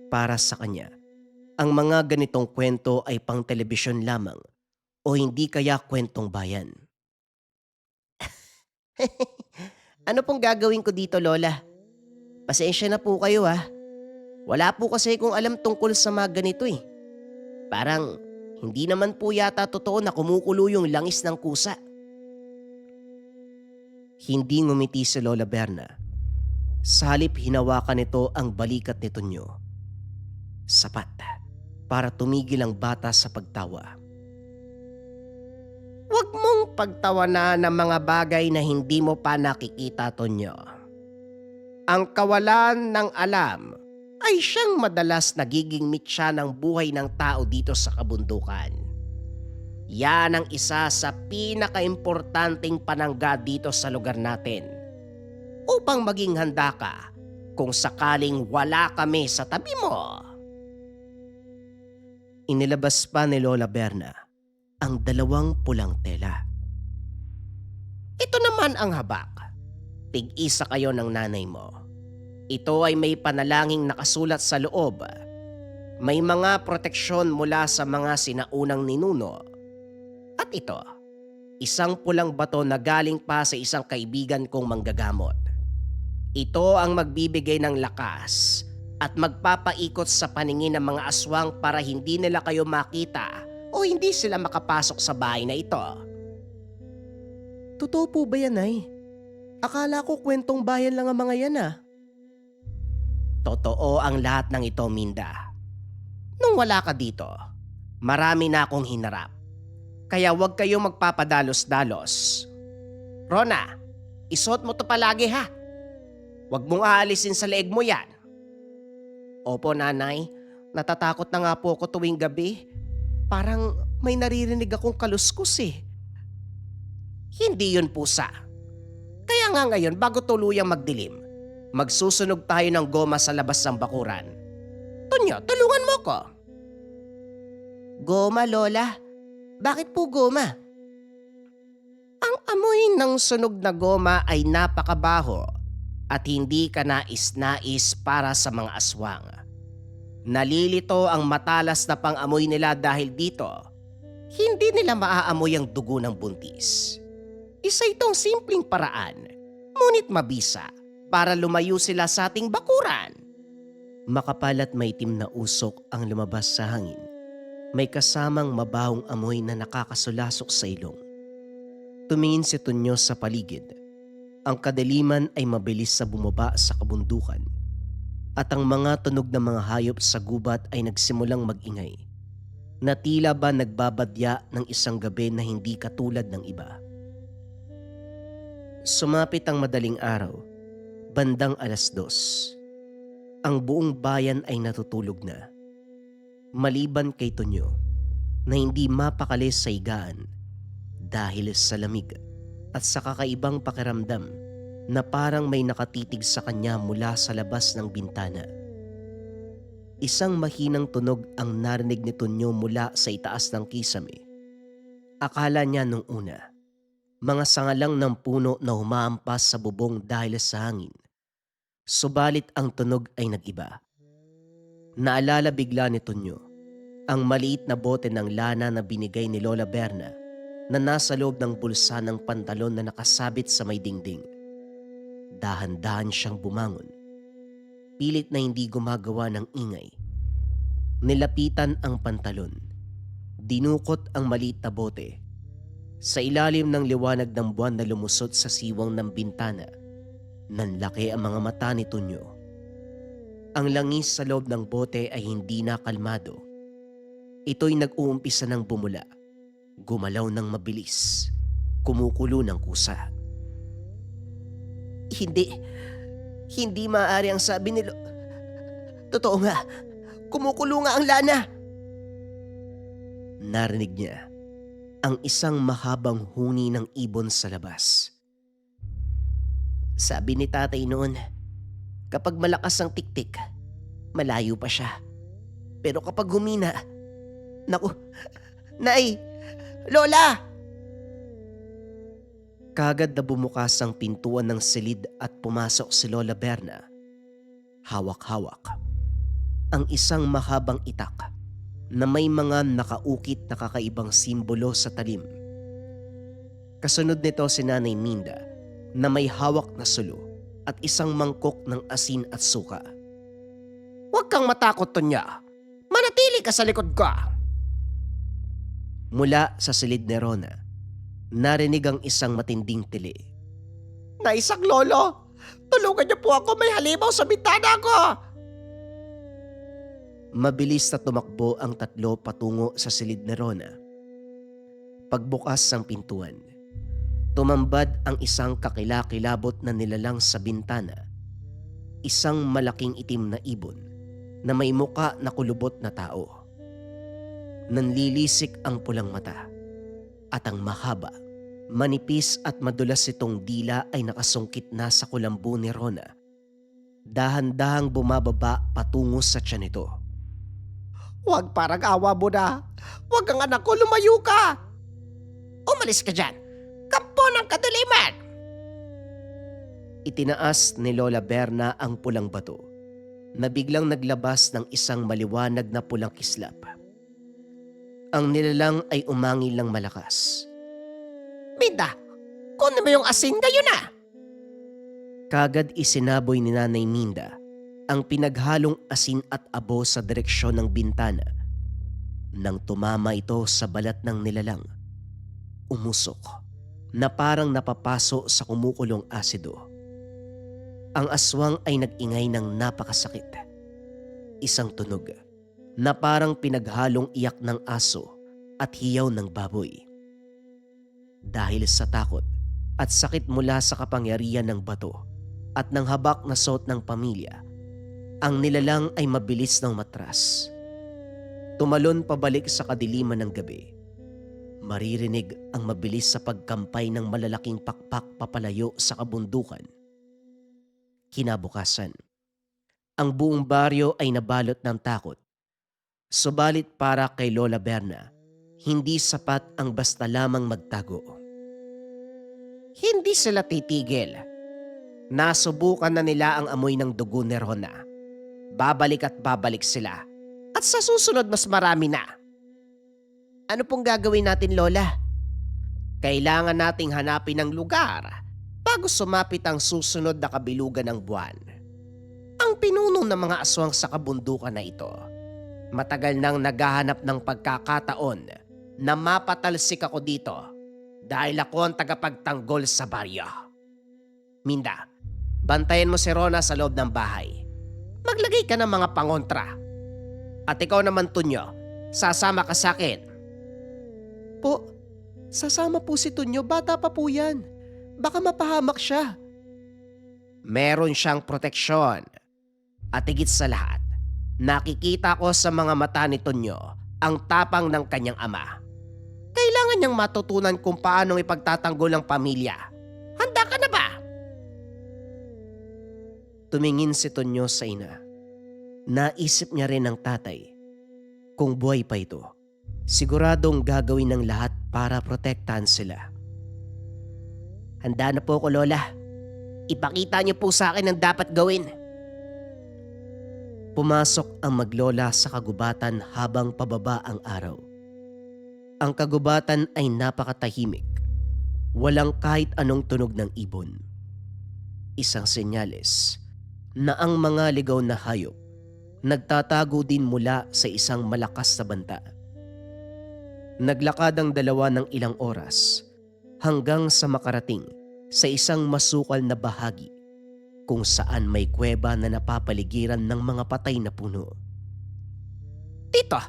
Para sa kanya, ang mga ganitong kwento ay pang telebisyon lamang o hindi kaya kwentong bayan. Ano pong gagawin ko dito, Lola? Pasensya na po kayo ha. Wala po kasi kung alam tungkol sa mga ganito eh. Parang hindi naman po yata totoo na kumukulo yung langis ng kusa. Hindi ngumiti si Lola Berna. Sa halip hinawakan nito ang balikat ni Tonyo. Sapat para tumigil ang bata sa pagtawa. Huwag mong pagtawanan ng mga bagay na hindi mo pa nakikita, Tonyo. Ang kawalan ng alam ay siyang madalas nagiging mitya ng buhay ng tao dito sa kabundukan. Yan ang isa sa pinakaimportanteng panangga dito sa lugar natin. Upang maging handa ka kung sakaling wala kami sa tabi mo. Inilabas pa ni Lola Berna ang 2 pulang tela. Ito naman ang habak. Tig-isa kayo ng nanay mo. Ito ay may panalangin nakasulat sa loob. May mga proteksyon mula sa mga sinaunang ninuno. At ito, isang pulang bato na galing pa sa isang kaibigan kong manggagamot. Ito ang magbibigay ng lakas at magpapaikot sa paningin ng mga aswang para hindi nila kayo makita o hindi sila makapasok sa bahay na ito. Totoo po ba yan, Nay? Akala ko kwentong bayan lang ang mga yan ah. Totoo ang lahat ng ito, Minda. Nung wala ka dito, marami na akong hinarap. Kaya huwag kayong magpapadalos-dalos. Rona, isuot mo to palagi ha. Huwag mong aalisin sa leeg mo yan. Opo, nanay. Natatakot na nga po ako tuwing gabi. Parang may naririnig akong kaluskos eh. Hindi yun pusa. Kaya nga ngayon bago tuluyang magdilim, Magsusunog tayo ng goma sa labas ng bakuran. Tonyo, tulungan mo ko. Goma, Lola? Bakit po goma? Ang amoy ng sunog na goma ay napakabaho at hindi ka nais-nais para sa mga aswang. Nalilito ang matalas na pang-amoy nila dahil dito, hindi nila maaamoy ang dugo ng buntis. Isa itong simpleng paraan, ngunit mabisa para lumayo sila sa ating bakuran. Makapal at maitim na usok ang lumabas sa hangin. May kasamang mabahong amoy na nakakasulasok sa ilong. Tumingin si Tonyo sa paligid. Ang kadiliman ay mabilis sa bumaba sa kabundukan. At ang mga tunog ng mga hayop sa gubat ay nagsimulang magingay, na tila ba nagbabadya ng isang gabi na hindi katulad ng iba. Sumapit ang madaling araw, bandang 2:00. Ang buong bayan ay natutulog na. Maliban kay Tonyo, na hindi mapakali sa higaan dahil sa lamig at sa kakaibang pakiramdam na parang may nakatitig sa kanya mula sa labas ng bintana. Isang mahinang tunog ang narinig ni Tonyo mula sa itaas ng kisame. Akala niya nung una, mga sanga lang ng puno na humahampas sa bubong dahil sa hangin. Subalit ang tunog ay nag-iba. Naalala bigla ni Tonyo ang maliit na bote ng lana na binigay ni Lola Berna na nasa loob ng bulsa ng pantalon na nakasabit sa may dingding. Dahan-dahan siyang bumangon. Pilit na hindi gumagawa ng ingay. Nilapitan ang pantalon. Dinukot ang maliit na bote. Sa ilalim ng liwanag ng buwan na lumusot sa siwang ng bintana, nanlaki ang mga mata ni Tonyo. Ang langis sa loob ng bote ay hindi na kalmado. Ito'y nag-uumpisa ng bumula. Gumalaw ng mabilis. Kumukulo ng kusa. Hindi maaari ang sabi ni Totoo nga, kumukulo nga ang lana. Narinig niya ang isang mahabang huni ng ibon sa labas. Sabi ni tatay noon, kapag malakas ang tiktik, malayo pa siya. Pero kapag humina, naku, Nay, Lola! Kagad na bumukas ang pintuan ng silid at pumasok si Lola Berna. Hawak-hawak ang isang mahabang itak na may mga nakaukit na kakaibang simbolo sa talim. Kasunod nito si Nanay Minda na may hawak na sulo at isang mangkok ng asin at suka. Huwag kang matakot, Tonya. Manatili ka sa likod ko. Mula sa silid ni Rona, narinig ang isang matinding tili. Naisang lolo, tulungan niyo po ako, may halimaw sa bintana ko. Mabilis na tumakbo ang tatlo patungo sa silid ni Rona. Pagbukas ng pintuan, tumambad ang isang kakilakilabot na nilalang sa bintana. Isang malaking itim na ibon na may muka na kulubot na tao. Nanlilisik ang pulang mata at ang mahaba, manipis at madulas itong dila ay nakasungkit na sa kulambo ni Rona. Dahan-dahang bumababa patungo sa tiyan nito. Huwag, parang awa mo na. Huwag ang anak ko, lumayo ka. Umalis ka dyan. Kampo ng kadiliman. Itinaas ni Lola Berna ang pulang bato na biglang naglabas ng isang maliwanag na pulang kislap. Ang nilalang ay umangil ng malakas. Minda, kunin mo yung asin kayo na. Kagad isinaboy ni Nanay Minda ang pinaghalong asin at abo sa direksyon ng bintana. Nang tumama ito sa balat ng nilalang, umusok na parang napapaso sa kumukulong asido. Ang aswang ay nag-ingay ng napakasakit. Isang tunog na parang pinaghalong iyak ng aso at hiyaw ng baboy. Dahil sa takot at sakit mula sa kapangyarihan ng bato at ng habak na suot ng pamilya, ang nilalang ay mabilis ng matras. Tumalon pabalik sa kadiliman ng gabi. Maririnig ang mabilis sa pagkampay ng malalaking pakpak papalayo sa kabundukan. Kinabukasan, ang buong baryo ay nabalot ng takot. Subalit para kay Lola Berna, hindi sapat ang basta lamang magtago. Hindi sila titigil. Nasubukan na nila ang amoy ng dugo ni Rona. Babalik at babalik sila. At sa susunod mas marami na. Ano pong gagawin natin, Lola? Kailangan nating hanapin ng lugar bago sumapit ang susunod na kabilugan ng buwan. Ang pinuno ng mga aswang sa kabundukan na ito, matagal nang naghahanap ng pagkakataon na mapatalsik ako dito dahil ako ang tagapagtanggol sa baryo. Minda, bantayan mo si Rona sa loob ng bahay. Maglagay ka ng mga pangontra. At ikaw naman, Tunyo, sasama ka sa akin. Po, sasama po si Tunyo, bata pa po yan. Baka mapahamak siya. Meron siyang proteksyon. At higit sa lahat, nakikita ko sa mga mata ni Tunyo ang tapang ng kanyang ama. Kailangan niyang matutunan kung paanong ipagtatanggol ang pamilya. Handa ka na ba? Tumingin si Tonyo sa ina. Naisip niya rin ang tatay. Kung buhay pa ito, siguradong gagawin ng lahat para protektahan sila. Handa na po ako, Lola. Ipakita niyo po sa akin ang dapat gawin. Pumasok ang maglola sa kagubatan habang pababa ang araw. Ang kagubatan ay napakatahimik. Walang kahit anong tunog ng ibon. Isang senyales na ang mga ligaw na hayop nagtatago din mula sa isang malakas na banta. Naglakad ang dalawa ng ilang oras hanggang sa makarating sa isang masukal na bahagi kung saan may kuweba na napapaligiran ng mga patay na puno. Tito,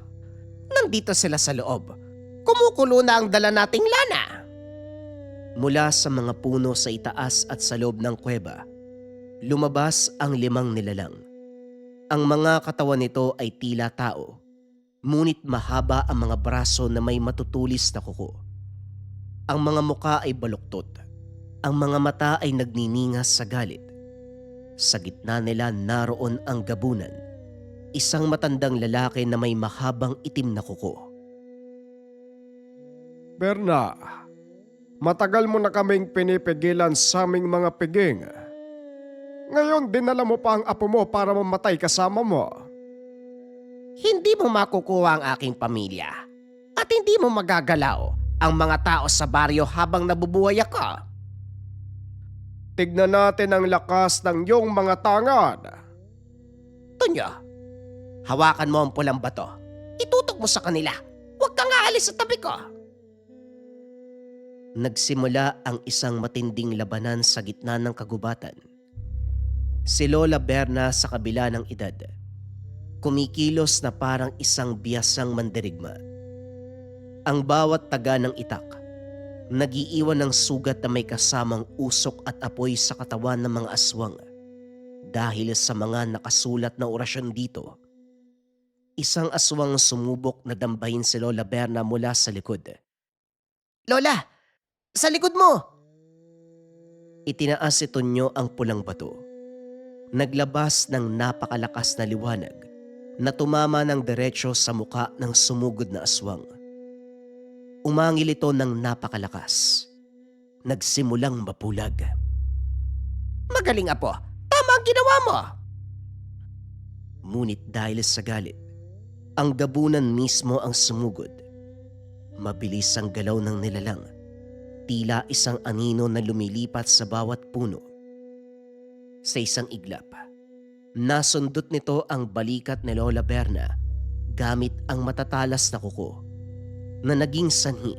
nandito sila sa loob. Kumukulo na ang dala nating lana. Mula sa mga puno sa itaas at sa loob ng kuweba, lumabas ang 5 nilalang. Ang mga katawan nito ay tila tao, ngunit mahaba ang mga braso na may matutulis na kuko. Ang mga muka ay baluktot. Ang mga mata ay nagniningas sa galit. Sa gitna nila naroon ang gabunan, isang matandang lalaki na may mahabang itim na kuko. Berna, matagal mo na kaming pinipigilan sa aming mga piging. Ngayon dinala mo pa ang apo mo para mamatay kasama mo. Hindi mo makukuha ang aking pamilya. At hindi mo magagalaw ang mga tao sa baryo habang nabubuhay ako. Tignan natin ang lakas ng iyong mga tangan. Tunyo, hawakan mo ang pulang bato. Itutok mo sa kanila. Huwag kang aalis sa tabi ko. Nagsimula ang isang matinding labanan sa gitna ng kagubatan. Si Lola Berna sa kabila ng edad, kumikilos na parang isang biyasang mandirigma. Ang bawat taga ng itak, nagiiwan ng sugat na may kasamang usok at apoy sa katawan ng mga aswang. Dahil sa mga nakasulat na orasyon dito, isang aswang sumubok na dambahin si Lola Berna mula sa likod. Lola, sa likod mo! Itinaas si Tonyo ang pulang bato. Naglabas ng napakalakas na liwanag na tumama ng diretsyo sa muka ng sumugod na aswang. Umangil ito ng napakalakas. Nagsimulang mapulag. Magaling, apo. Tama ang ginawa mo. Ngunit dahil sa galit, ang gabunan mismo ang sumugod. Mabilis ang galaw ng nilalang. Tila isang anino na lumilipat sa bawat puno. Sa isang iglap, nasundot nito ang balikat ni Lola Berna gamit ang matatalas na kuko na naging sanhi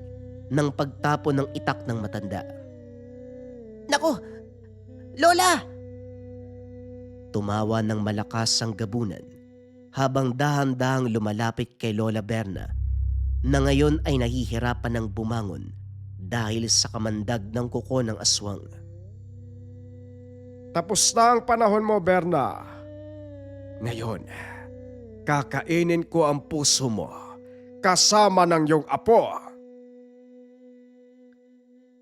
ng pagtapo ng itak ng matanda. Naku! Lola! Tumawa ng malakas ang gabunan habang dahan-dahang lumalapit kay Lola Berna na ngayon ay nahihirapan ng bumangon dahil sa kamandag ng kuko ng aswang. Tapos na ang panahon mo, Berna. Ngayon, kakainin ko ang puso mo kasama ng iyong apo.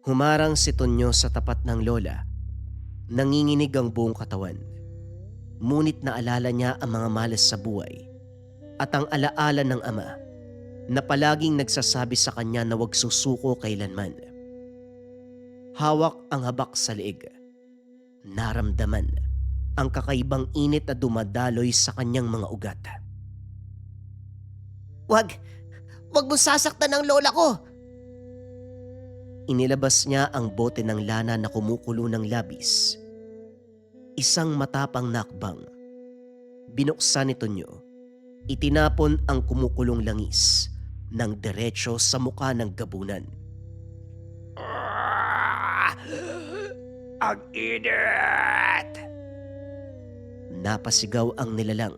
Humarang si Tonyo sa tapat ng lola Nanginginig ang buong katawan. Ngunit naalala niya ang mga malas sa buhay at ang alaala ng ama na palaging nagsasabi sa kanya na huwag susuko kailanman. Hawak ang habak sa leeg. Naramdaman ang kakaibang init na dumadaloy sa kanyang mga ugat. Wag mong sasaktan ang lola ko. Inilabas niya ang bote ng lana na kumukulo ng labis. Isang matapang nakbang. Binuksan ni Tonyo. Itinapon ang kumukulong langis ng diretsyo sa muka ng gabunan. Ang init! Napasigaw ang nilalang.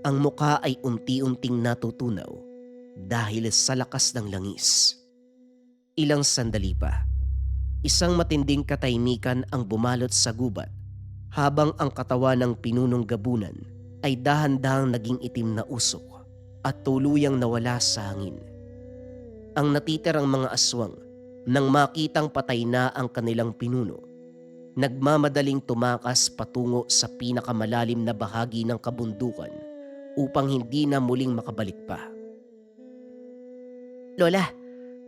Ang muka ay unti-unting natutunaw dahil sa lakas ng langis. Ilang sandali pa, isang matinding katahimikan ang bumalot sa gubat habang ang katawan ng pinunong gabunan ay dahan-dahang naging itim na usok at tuluyang nawala sa hangin. Ang natitirang mga aswang nang makitang patay na ang kanilang pinuno, nagmamadaling tumakas patungo sa pinakamalalim na bahagi ng kabundukan upang hindi na muling makabalik pa. Lola,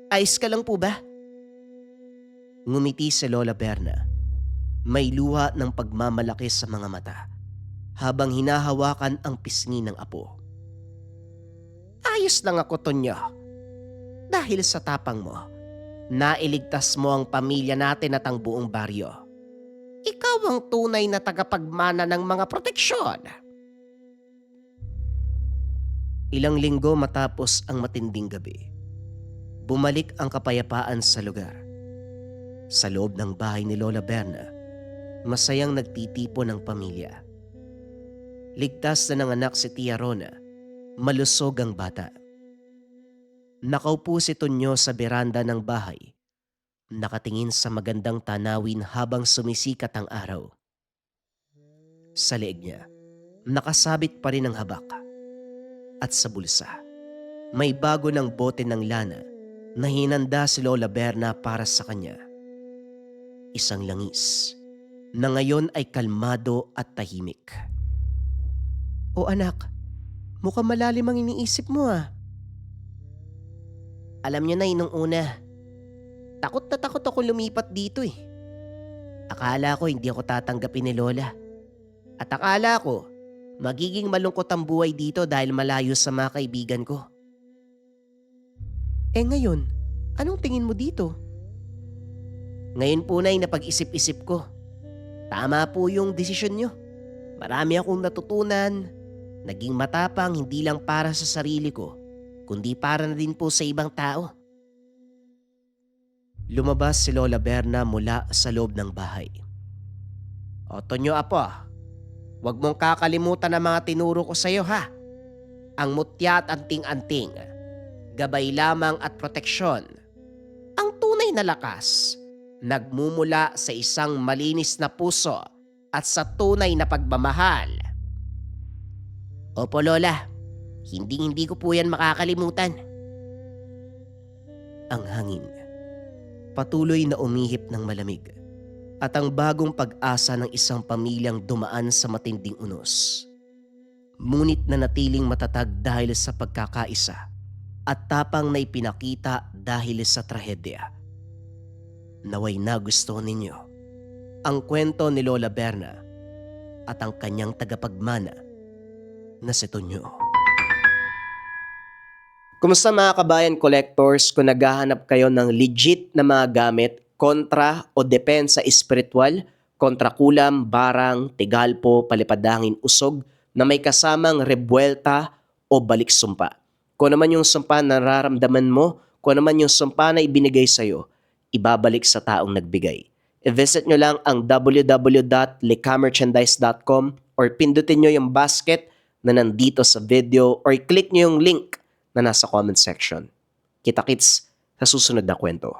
ayos ka lang po ba? Ngumiti si Lola Berna. May luha ng pagmamalaki sa mga mata habang hinahawakan ang pisngi ng apo. Ayos lang ako, Tonyo. Dahil sa tapang mo, nailigtas mo ang pamilya natin at ang buong baryo. Ikaw ang tunay na tagapagmana ng mga proteksyon. Ilang linggo matapos ang matinding gabi, bumalik ang kapayapaan sa lugar. Sa loob ng bahay ni Lola Berna, masayang nagtitipon ang pamilya. Ligtas na ng anak si Tia Rona, malusog ang bata. Nakaupo si Tonyo sa beranda ng bahay, nakatingin sa magandang tanawin habang sumisikat ang araw. Sa leeg niya, nakasabit pa rin ang habak. At sa bulsa, may bago ng bote ng lana na hinanda si Lola Berna para sa kanya. Isang langis na ngayon ay kalmado at tahimik. O anak, mukhang malalim ang iniisip mo ah. Alam niyo na nung una, takot na takot ako lumipat dito eh. Akala ko hindi ako tatanggapin ni Lola. At akala ko, magiging malungkot ang buhay dito dahil malayo sa mga kaibigan ko. Eh ngayon, anong tingin mo dito? Ngayon po na napag-isip-isip ko. Tama po yung desisyon nyo. Marami akong natutunan. Naging matapang hindi lang para sa sarili ko, kundi para na din po sa ibang tao. Lumabas si Lola Berna mula sa loob ng bahay. O Tonyo apo, huwag mong kakalimutan ang mga tinuro ko sa iyo ha. Ang mutya at anting-anting, gabay lamang at proteksyon. Ang tunay na lakas, nagmumula sa isang malinis na puso at sa tunay na pagmamahal. Opo Lola, hindi ko po yan makakalimutan. Ang hangin, patuloy na umihip ng malamig at ang bagong pag-asa ng isang pamilyang dumaan sa matinding unos. Ngunit nanatiling matatag dahil sa pagkakaisa at tapang na ipinakita dahil sa trahedya. Naway nagustuhan ninyo ang kwento ni Lola Berna at ang kanyang tagapagmana na si Tonyo. Kumusta mga kabayan collectors, kung naghahanap kayo ng legit na mga gamit kontra o depensa espiritual, kontra kulam, barang, tigalpo, palipadangin, usog na may kasamang rebuelta o balik sumpa. Kung naman yung sumpa na nararamdaman mo, kung naman yung sumpa na ibinigay sa'yo, ibabalik sa taong nagbigay. I-visit nyo lang ang www.likamerchandise.com or pindutin nyo yung basket na nandito sa video or click nyo yung link na nasa comment section. Kita-kits sa susunod na kwento.